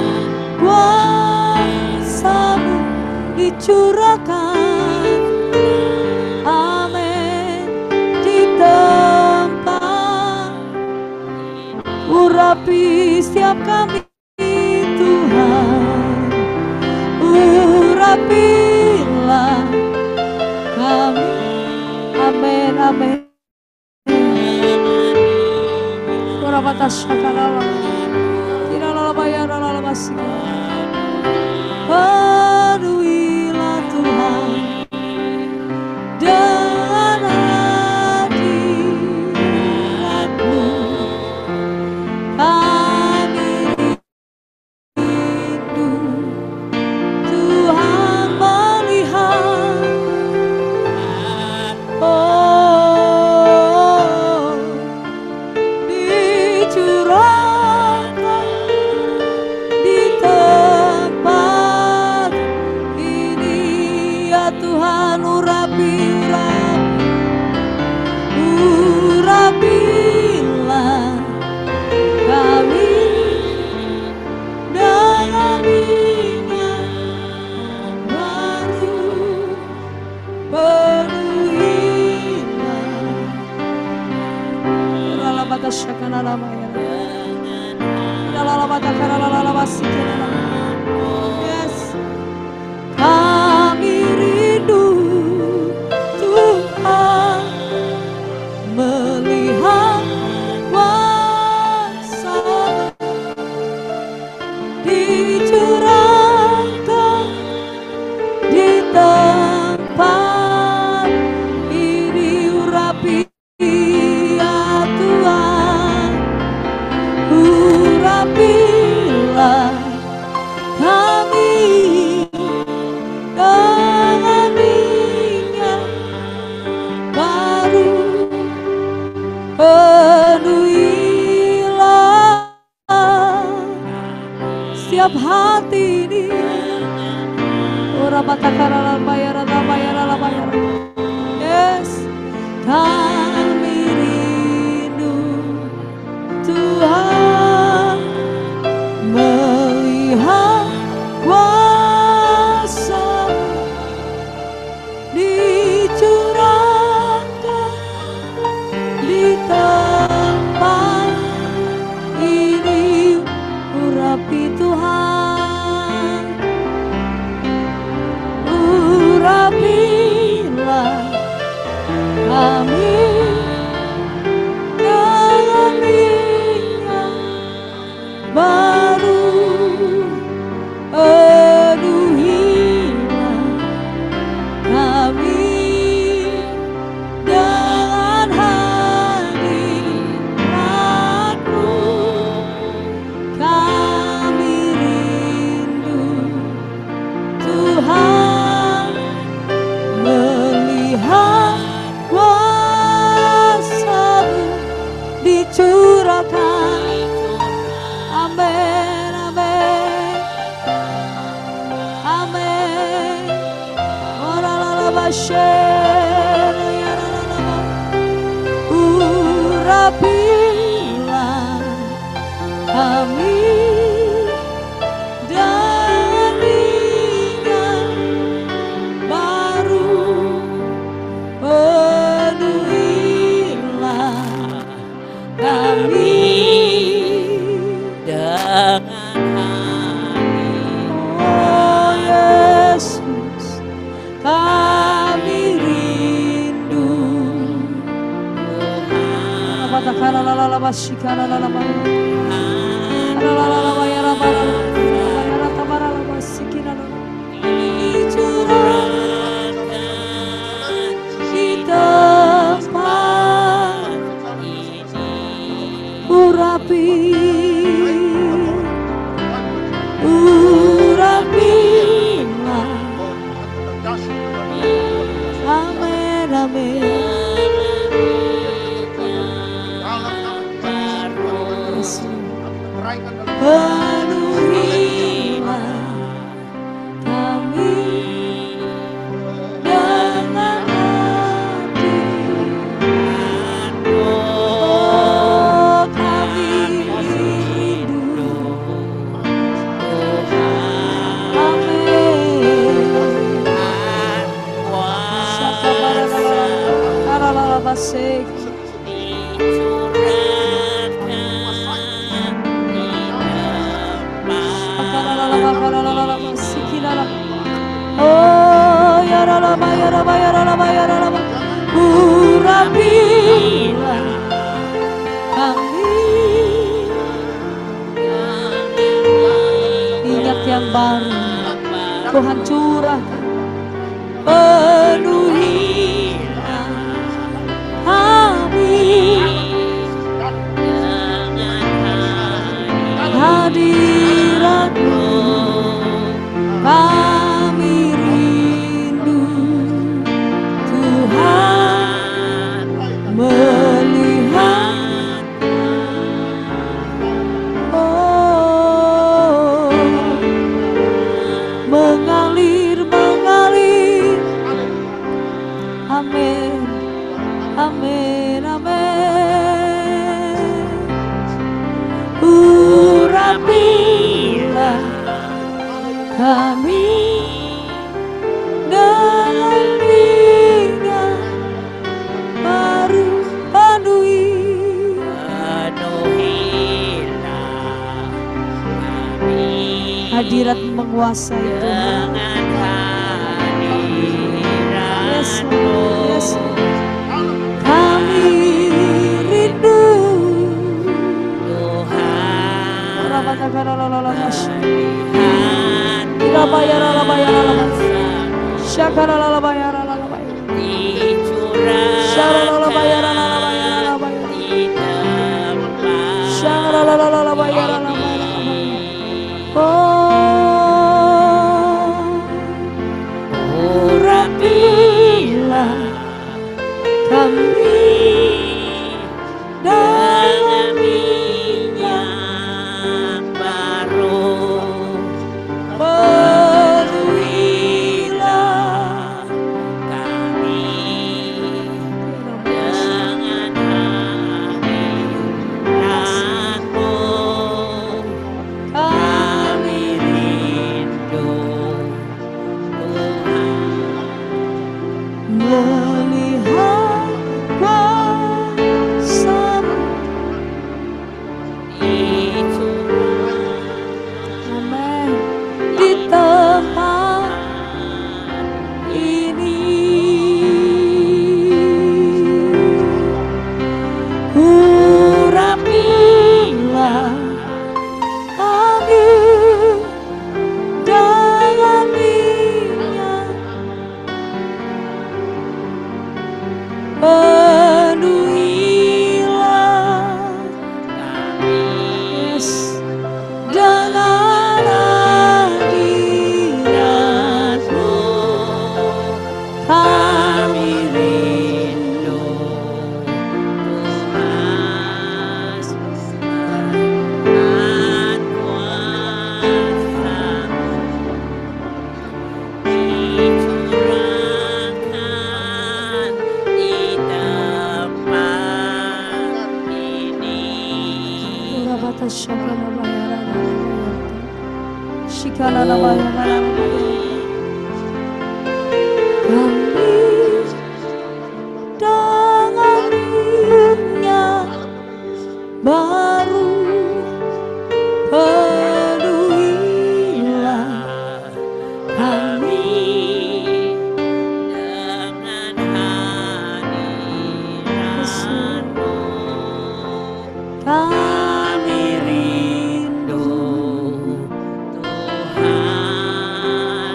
kuasa-Mu dicurahkan, amin, di tempat. Urapi setiap kami Tuhan, urapilah kami, amin, amin. Urapatasyakalala, tiralabayaralalamasi. Penuhilah Tuhan dengan hadirat-Mu. Kami rindu Tuhan melihat, oh, dicurahkan di tempat ini. Ya Tuhan, urapilah kami dengan minyak baru, penuhilah. Yes, kami rindu Tuhan melihat kuasa-Mu dicurahkan di tempat ini. Urapi ya Tuhan, urapilah kami dengan minyak baru, penuhilah setiap hati ini. Yes, kami rindu Tuhan baru, penuhilah kami dengan hadirat-Mu. Kami rindu Tuhan melihat kuasa-Mu dicurahkan. Amin, amin, amin. Urapilah kami dengan ringan baru, penuhilah kami dengan hati. Oh Yesus, kami rindu. Di tempat urapilah. Amin, amin. Penuhilah kami dengan hadirat-Mu. Oh, kami rindu. Amin. Oh, ya Rama, ya Rama, ya Rama, ya Rama. Urapilah kami minyak yang baru, Tuhan curahkan. Penuhilah kami hadirat-Mu. Kami rindu Tuhan melihat. Oh, mengalir, mengalir. Amin, amin, amin. Urapilah kami dengan ringan baru, Penuhilah kami hadirat menguasai Tuhan. dengan Yes, hadirat-Mu. yes. Kami rindu Tuhan urapilah kami dengan minyak baru, penuhilah kami dengan hadirat-Mu. dengannya baru penuhilah kami dengan hadirat-Mu. kami rindu Tuhan,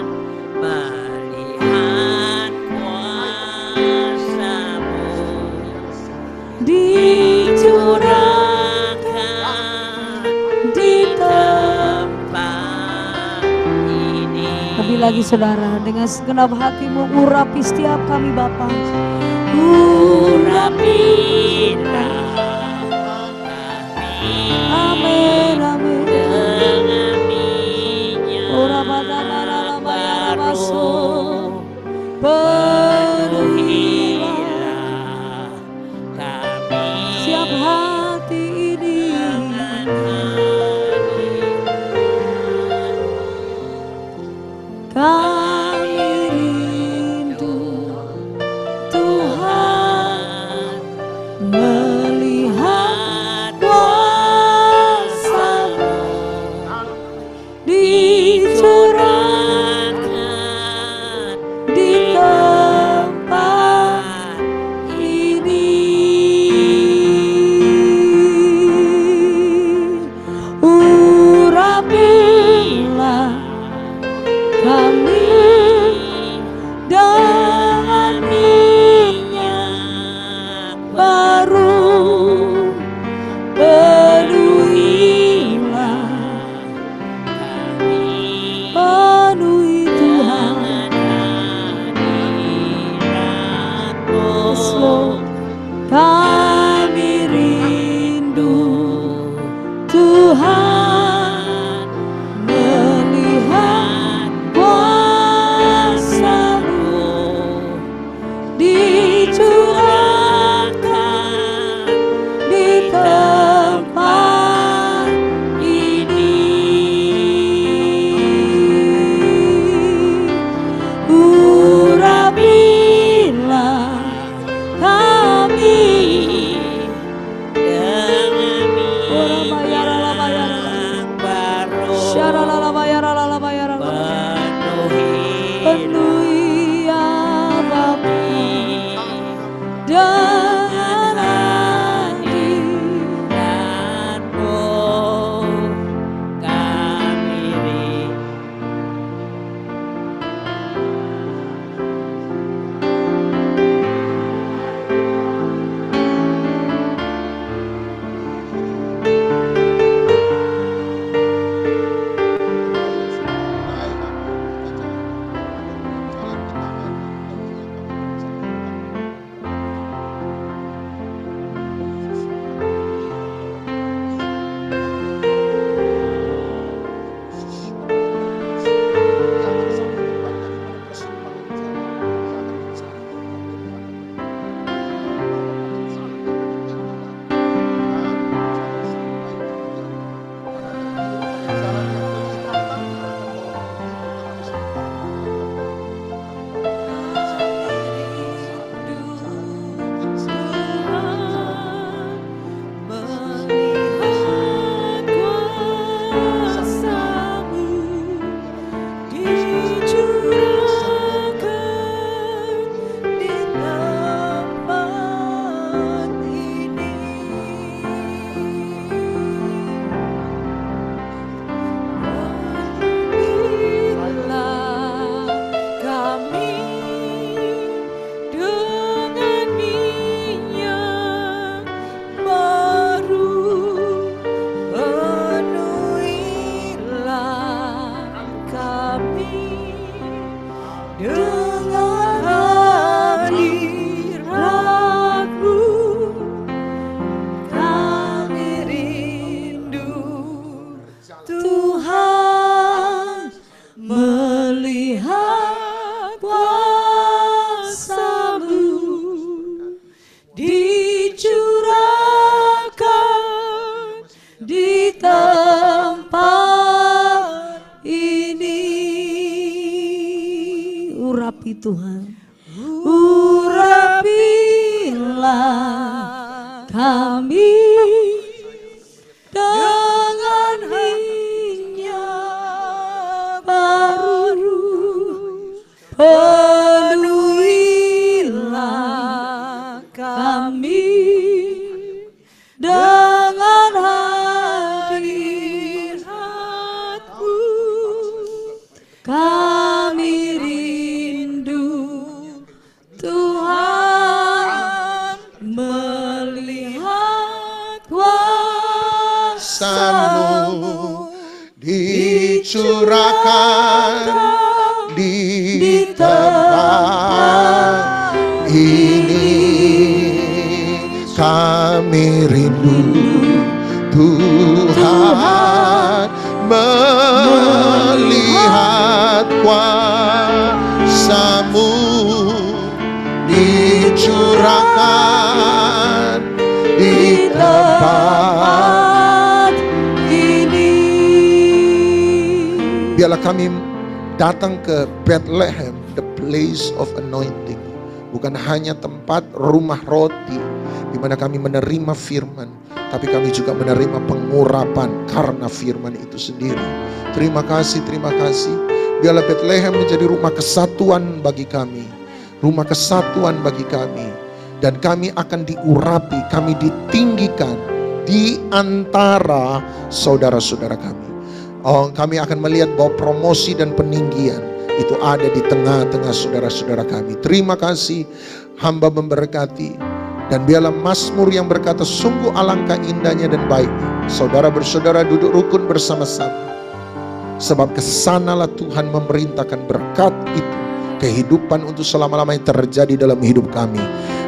melihat kuasa-Mu dicurahkan di tempat ini. Lebih lagi saudara, dengan segenap hatimu urapi setiap kami Bapa. Urapilah kami Amin, amin. dengan minyak baru. Penuhilah kami Siap hati ini dengan hadirat. kami rindu Tuhan melihat kuasa-Mu dicurahkan di tempat ini. Urapilah kami dengan minyak baru, penuhilah penuhi Tuhan. Yes, Lord. Kami rindu Tuhan melihat kuasa-Mu dicurahkan di tempat ini. Urapilah kami Dengan minyak baru. penuhi ya Bapa dengan hadirat-Mu kami rindu. Tuhan. Urapilah kami dengan minyak baru, penuhilah kami dengan hadiratmu. Kami rindu Tuhan melihat kuasa-Mu dicurahkan di tempat ini. Kami rindu Tuhan melihat kuasa-Mu dicurahkan di tempat ini. Biarlah kami datang ke Bethlehem, the place of anointing, bukan hanya tempat rumah roti di mana kami menerima firman, tapi kami juga menerima pengurapan karena firman itu sendiri. Terima kasih, terima kasih. Biarlah Bethlehem menjadi rumah kesatuan bagi kami, rumah kesatuan bagi kami, dan kami akan diurapi, kami ditinggikan di antara saudara-saudara kami. Oh, kami akan melihat bahwa promosi dan peninggian itu ada di tengah-tengah saudara-saudara kami. Terima kasih, hamba memberkati. Dan biarlah Mazmur yang berkata, sungguh alangkah indahnya dan baiknya saudara bersaudara duduk rukun bersama-sama. Sebab kesanalah Tuhan memerintahkan berkat itu, kehidupan untuk selama-lamanya terjadi dalam hidup kami.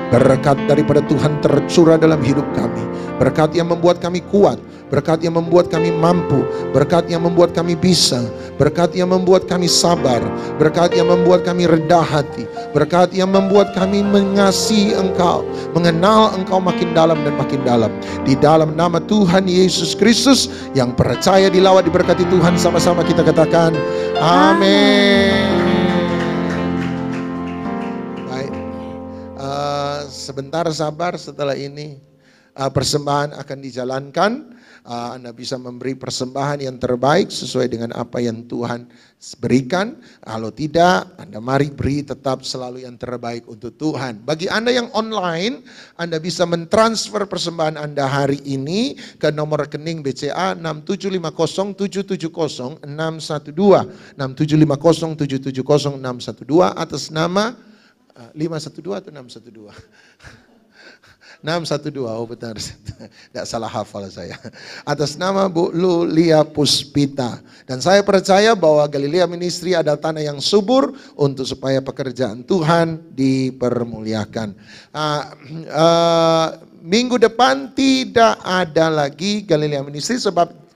Berkat daripada Tuhan tercurah dalam hidup kami. Berkat yang membuat kami kuat, berkat yang membuat kami mampu, berkat yang membuat kami bisa, berkat yang membuat kami sabar, berkat yang membuat kami rendah hati, berkat yang membuat kami mengasihi Engkau, mengenal Engkau makin dalam dan makin dalam. Di dalam nama Tuhan Yesus Kristus yang percaya dilawat diberkati Tuhan, sama-sama kita katakan amin. Sebentar sabar, setelah ini persembahan akan dijalankan. Anda bisa memberi persembahan yang terbaik sesuai dengan apa yang Tuhan berikan. Kalau tidak, Anda mari beri tetap selalu yang terbaik untuk Tuhan. Bagi Anda yang online, Anda bisa mentransfer persembahan Anda hari ini ke nomor rekening BCA 6750770 612 6750770 612 atas nama 512 atau 612? 612, oh benar, tidak salah hafal saya. Atas nama Bu Lulia Puspita. Dan saya percaya bahwa Galilea Ministry adalah tanah yang subur untuk supaya pekerjaan Tuhan dipermuliakan. Minggu depan tidak ada lagi Galilea Ministry sebab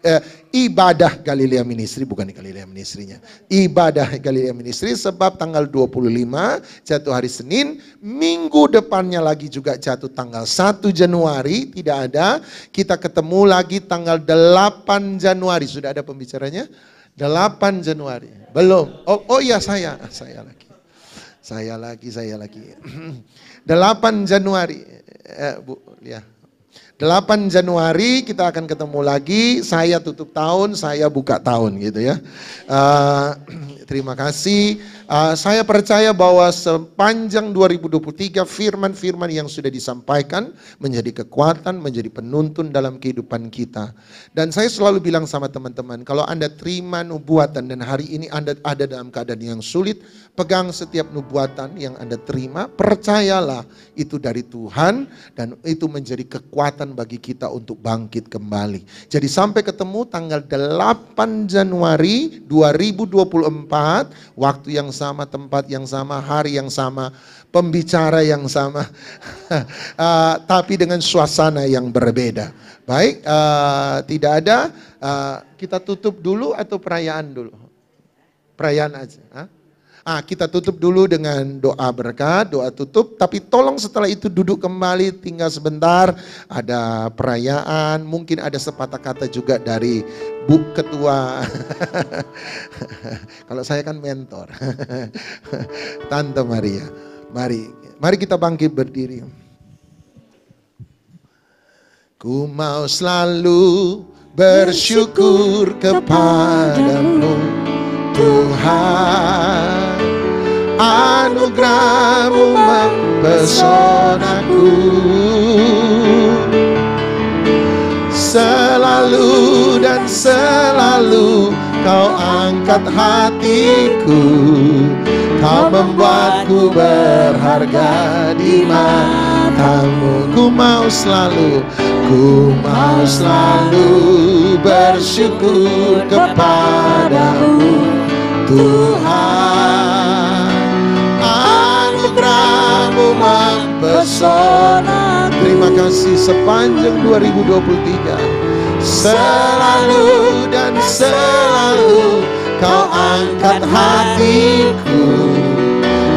ibadah Galilea Ministry, bukan Galilea Ministry-nya, ibadah Galilea Ministry sebab tanggal 25 jatuh hari Senin, minggu depannya lagi juga jatuh tanggal 1 Januari, tidak ada. Kita ketemu lagi tanggal 8 Januari, sudah ada pembicaranya? 8 Januari, belum? Oh iya saya lagi. 8 Januari, Bu, ya. 8 Januari kita akan ketemu lagi, saya tutup tahun, saya buka tahun gitu ya. Terima kasih. Saya percaya bahwa sepanjang 2023 firman-firman yang sudah disampaikan menjadi kekuatan, menjadi penuntun dalam kehidupan kita. Dan saya selalu bilang sama teman-teman, kalau Anda terima nubuatan dan hari ini Anda ada dalam keadaan yang sulit, pegang setiap nubuatan yang Anda terima, percayalah itu dari Tuhan dan itu menjadi kekuatan bagi kita untuk bangkit kembali. Jadi sampai ketemu tanggal 8 Januari 2024, waktu yang sama, tempat yang sama, hari yang sama, pembicara yang sama, tapi dengan suasana yang berbeda. Baik, tidak ada, kita tutup dulu atau perayaan dulu? Perayaan aja. Kita tutup dulu dengan doa berkat, doa tutup. Tapi tolong setelah itu duduk kembali, tinggal sebentar. Ada perayaan, mungkin ada sepatah kata juga dari Bu Ketua. Kalau saya kan mentor. Tante Maria. Mari kita bangkit berdiri. Ku mau selalu bersyukur kepadamu Tuhan, anugerah-Mu mempesonaku. Selalu dan selalu Kau angkat hatiku, Kau membuatku berharga di mata-Mu. Ku mau selalu bersyukur kepadamu Tuhan, anugerah-Mu mempesona. Terima kasih sepanjang 2023. Selalu dan selalu Kau angkat hatiku,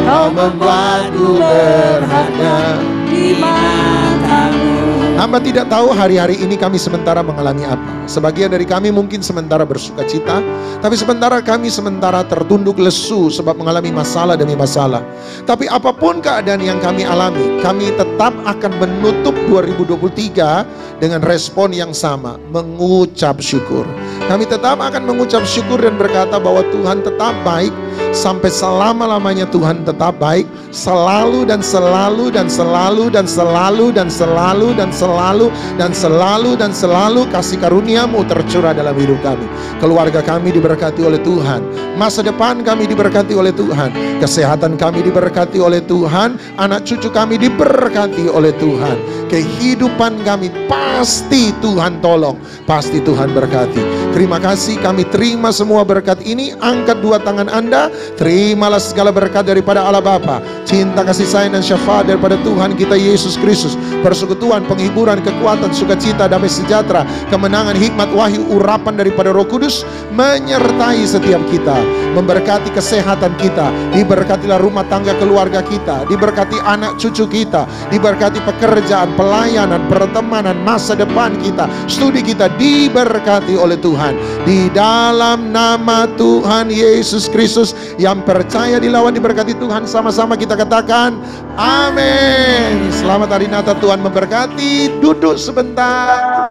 Kau membuatku berharga di mata-Mu. Hamba tidak tahu hari-hari ini kami sementara mengalami apa. Sebagian dari kami mungkin sementara bersuka cita, tapi kami sementara tertunduk lesu sebab mengalami masalah demi masalah. Tapi apapun keadaan yang kami alami, kami tetap akan menutup 2023 dengan respon yang sama, mengucap syukur. Kami tetap akan mengucap syukur dan berkata bahwa Tuhan tetap baik, sampai selama-lamanya Tuhan tetap baik, selalu dan selalu dan selalu dan selalu dan selalu dan selalu dan selalu dan selalu kasih karunia-Mu tercurah dalam hidup kami. Keluarga kami diberkati oleh Tuhan, masa depan kami diberkati oleh Tuhan, kesehatan kami diberkati oleh Tuhan, anak cucu kami diberkati oleh Tuhan, kehidupan kami pasti Tuhan tolong, pasti Tuhan berkati. Terima kasih, kami terima semua berkat ini. Angkat dua tangan Anda, terimalah segala berkat daripada Allah Bapa, cinta kasih sayang dan syafaat daripada Tuhan kita Yesus Kristus, persekutuan, penghiburan, kekuatan, sukacita, damai sejahtera, kemenangan, hikmat, wahyu, urapan daripada Roh Kudus menyertai setiap kita, memberkati kesehatan kita, diberkatilah rumah tangga keluarga kita, diberkati anak cucu kita, diberkati pekerjaan, pelayanan, pertemanan, masa depan kita, studi kita diberkati oleh Tuhan. Di dalam nama Tuhan Yesus Kristus, yang percaya dilawan diberkati Tuhan, sama-sama kita katakan amin. Selamat hari Natal, Tuhan memberkati. Duduk sebentar.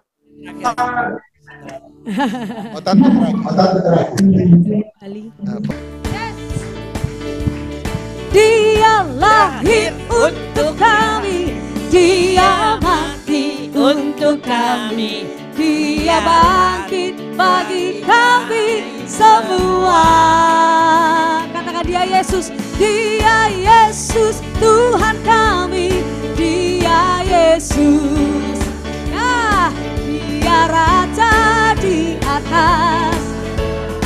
Dia lahir untuk kami, Dia mati untuk kami, Dia bangkit bagi kami semua. Katakan Dia Yesus, Dia Yesus Tuhan kami, Dia Yesus, ya, Dia Raja di atas.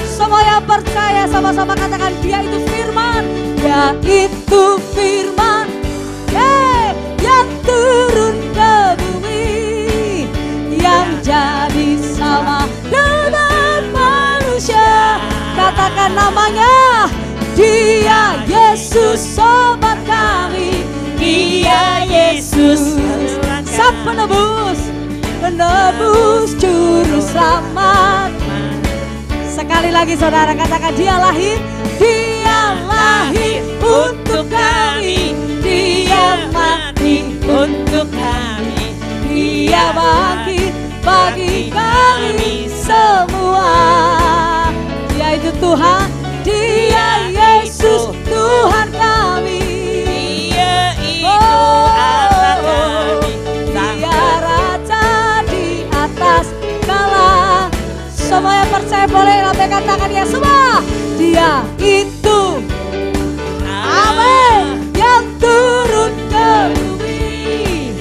Semua yang percaya sama-sama katakan Dia itu firman, Dia itu firman, yang turun ke bumi, yang jadi sama dengan manusia. Katakan namanya, Dia Yesus sobat kami, Dia Yesus sang penebus, penebus juru selamat. Sekali lagi saudara katakan Dia lahir untuk kami, Dia mati untuk kami, Dia bangkit bagi kami semua. Dia itu Tuhan, Dia Yesus Tuhan kami, Dia itu Allah kami, Dia Raja di atas segala. Semua yang percaya boleh lambaikan tangan ya semua. Dia itu, amin, yang turun ke bumi,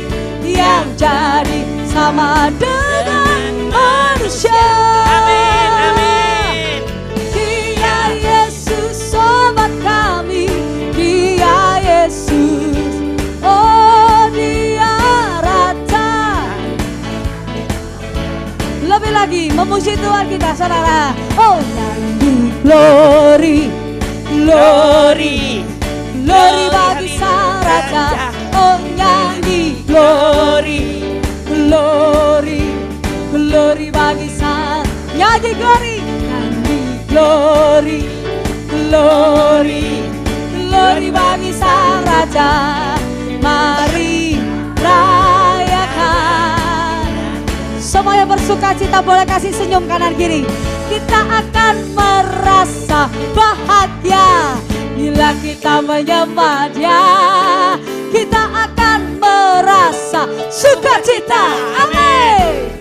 yang jadi sama dengan manusia. Amin, amin. Dia Yesus sobat kami, Dia Yesus, oh Dia Raja. Lebih lagi memuji Tuhan kita saudara. Oh nyanyi glory, glory Raja. Oh nyanyi glory, glory, glory bagi Sang. Nyanyi glory, nyanyi glory, glory, glory bagi Sang Raja. Mari rayakan. Semua yang bersuka cita boleh kasih senyum kanan kiri. Kita akan merasa bahagia bila kita menyembah Dia. Kita akan merasa sukacita. Amin.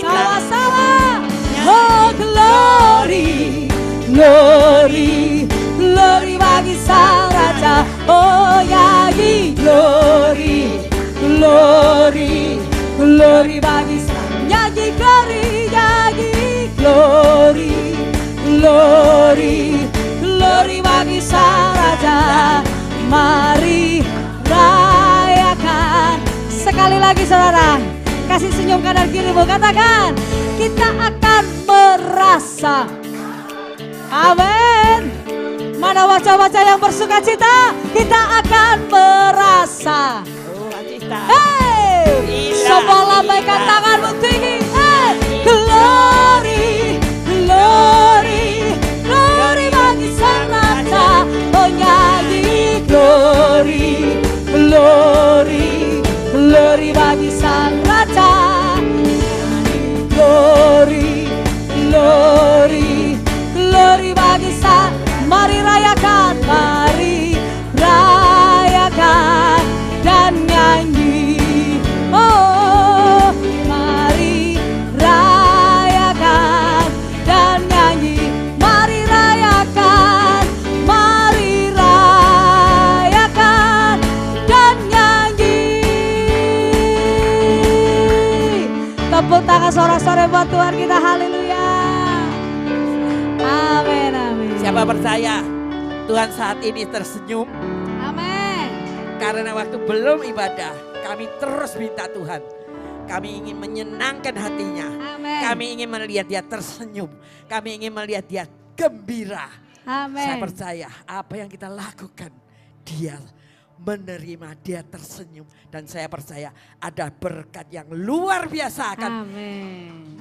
Sama-sama. Oh glory, glory, glory bagi Sang Raja. Oh nyanyi glory, glory, glory bagi Sang. Nyanyi glory, nyanyi glory, glory, glory bagi Sang Raja. Mari rayakan. Sekali lagi saudara, kasih senyum kanan kirimu, katakan kita akan merasa. Amin. Mana wajah-wajah yang bersuka cita? Kita akan merasa. Hey, semua lambaikan tanganmu tinggi. Hey, glory, glory, glory bagi Sang Raja. Oh nyanyi glory, glory, glory bagi Sang Raja. Glory, glory, glory bagi Sang. Mari rayakan, mari rayakan dan nyanyi. Oh, mari rayakan dan nyanyi. Mari rayakan, mari rayakan dan nyanyi. Tepuk tangan sorak-sorai buat Tuhan kita, haleluya. Amin, amin. Siapa percaya Tuhan saat ini tersenyum? Amin. Karena waktu belum ibadah, kami terus minta Tuhan. Kami ingin menyenangkan hatinya. Amin. Kami ingin melihat Dia tersenyum. Kami ingin melihat Dia gembira. Amin. Saya percaya apa yang kita lakukan, Dia menerima, Dia tersenyum. Dan saya percaya ada berkat yang luar biasa akan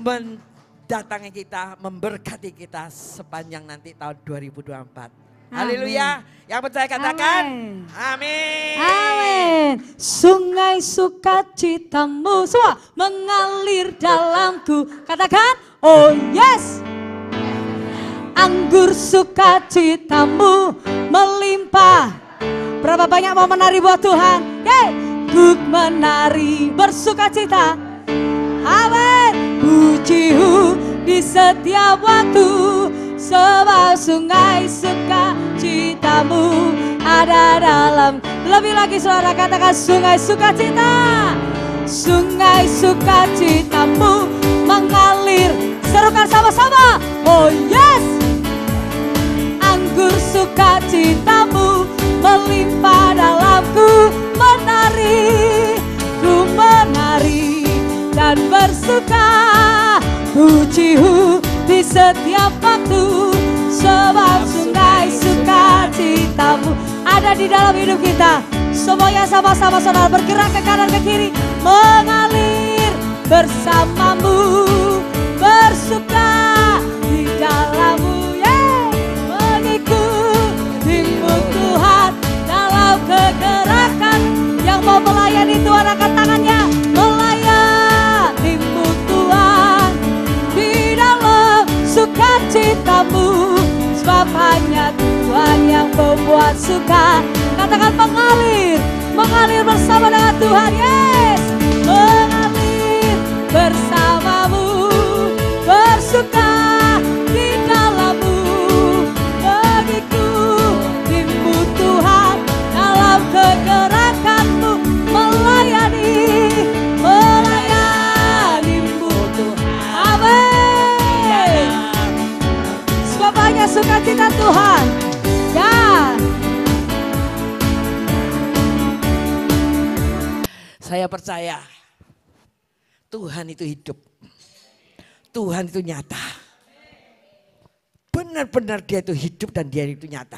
mendatangi kita, memberkati kita sepanjang nanti tahun 2024. Haleluya. Yang percaya katakan amin. Amin. Sungai sukacitamu semua mengalir dalamku. Katakan oh yes. Anggur sukacitamu melimpah. Berapa banyak mau menari buat Tuhan? Yeay. Ku menari bersukacita. Amin. Pujihu di setiap waktu. Sebab sungai sukacitamu ada dalam. Lebih lagi saudara katakan sungai sukacita. Sungai sukacitamu mengalir. Serukan sama-sama. Oh yes. Anggur sukacitamu melimpah dalamku. Menari, ku menari dan bersuka. Pujihu di setiap waktu. Sebab sungai sukacitamu ada di dalam hidup kita. Semuanya sama-sama saudara bergerak ke kanan ke kiri. Mengalir bersamamu. Bersuka di dalammu. Mengikutimu Tuhan dalam kegerakan. Yang mau melayani Tuhan angkat tangannya. Melayanimu Tuhan di dalam sukacitamu. Sebab hanya Tuhan yang membuat suka. Katakan mengalir. Mengalir bersama dengan Tuhan. Yes. Mengalir bersamamu. Bersuka di dalammu. Mengikutimu Tuhan dalam kegerakanmu. Melayanimu Tuhan. Amin. Sebab hanya sukacita Tuhan. Ya. Saya percaya Tuhan itu hidup. Tuhan itu nyata. Benar-benar Dia itu hidup dan Dia itu nyata.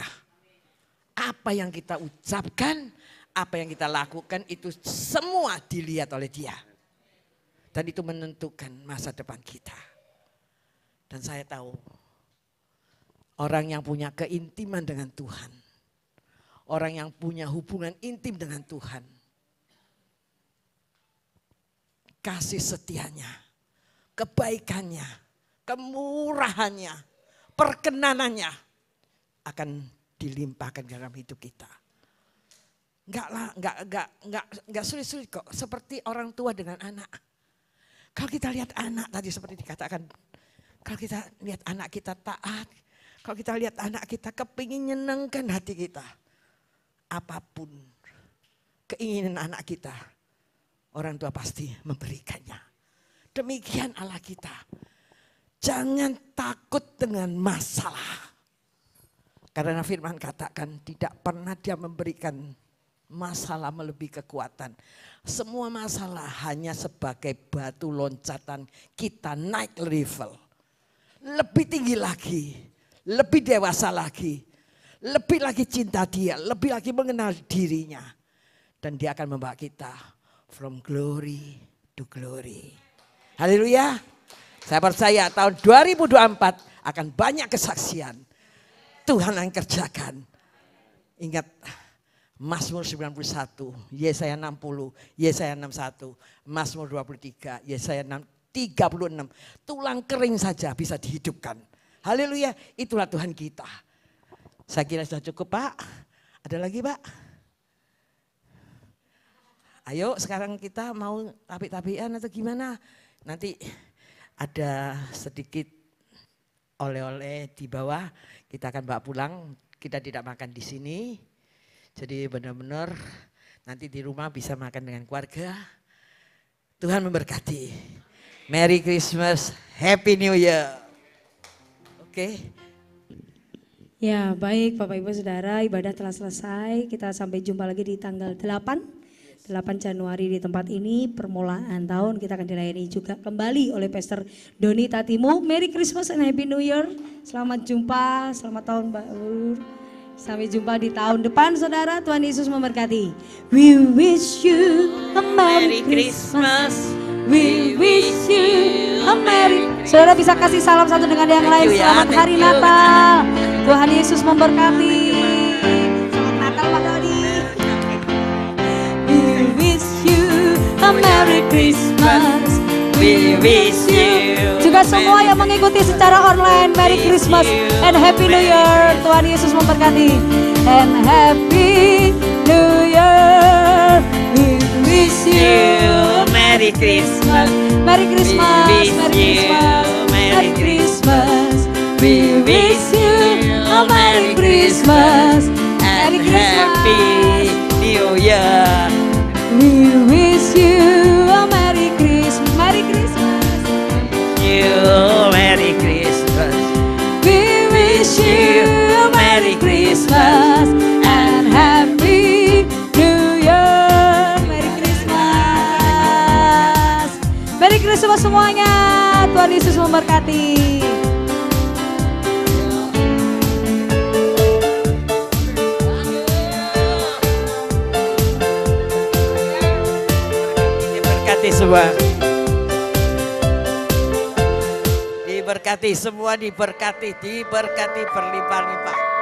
Apa yang kita ucapkan, apa yang kita lakukan itu semua dilihat oleh Dia. Dan itu menentukan masa depan kita. Dan saya tahu orang yang punya keintiman dengan Tuhan, orang yang punya hubungan intim dengan Tuhan, kasih setianya, kebaikannya, kemurahannya, perkenanannya akan dilimpahkan dalam hidup kita. Enggak sulit-sulit kok, seperti orang tua dengan anak. Kalau kita lihat anak tadi seperti dikatakan, kalau kita lihat anak kita taat, kalau kita lihat anak kita kepingin nyenengkan hati kita, apapun keinginan anak kita, orang tua pasti memberikannya. Demikian Allah kita. Jangan takut dengan masalah. Karena firman katakan tidak pernah Dia memberikan masalah melebihi kekuatan. Semua masalah hanya sebagai batu loncatan kita naik level. Lebih tinggi lagi, lebih dewasa lagi, lebih lagi cinta Dia, lebih lagi mengenal dirinya. Dan Dia akan membawa kita from glory to glory. Haleluya. Saya percaya tahun 2024 akan banyak kesaksian. Tuhan yang kerjakan. Ingat Mazmur 91, Yesaya 60, Yesaya 61, Mazmur 23, Yesaya 36. Tulang kering saja bisa dihidupkan. Haleluya, itulah Tuhan kita. Saya kira sudah cukup Pak. Ada lagi Pak? Ayo sekarang kita mau tapi-tapian atau gimana? Nanti ada sedikit oleh-oleh di bawah. Kita akan bawa pulang. Kita tidak makan di sini. Jadi benar-benar nanti di rumah bisa makan dengan keluarga. Tuhan memberkati. Merry Christmas, Happy New Year. Oke. Ya baik Bapak Ibu Saudara, ibadah telah selesai. Kita sampai jumpa lagi di tanggal 8 Januari di tempat ini. Permulaan tahun kita akan dilayani juga kembali oleh Pastor Doni Tatimu. Merry Christmas and Happy New Year. Selamat jumpa, selamat tahun baru. Sampai jumpa di tahun depan saudara. Tuhan Yesus memberkati. We wish you a Merry Christmas. We wish you a Merry. Saudara bisa kasih salam satu dengan yang lain. Selamat Hari Natal. Tuhan Yesus memberkati. Selamat Natal Pak Dodi. We wish you a Merry Christmas. We wish you. Juga semua yang mengikuti secara online, Merry Christmas and Happy New Year. Tuhan Yesus memberkati. And Happy New Year. We wish you Merry Christmas. Merry Christmas. Merry Christmas. Merry Christmas. We wish you a Merry Christmas And Happy New Year. We wish you a Merry Christmas. Merry Christmas. Merry Christmas. We wish you a Merry Christmas and Happy New Year. Merry Christmas. Merry Christmas semuanya. Tuhan Yesus memberkati. Diberkati semua. Diberkati semua, diberkati berlimpah-limpah.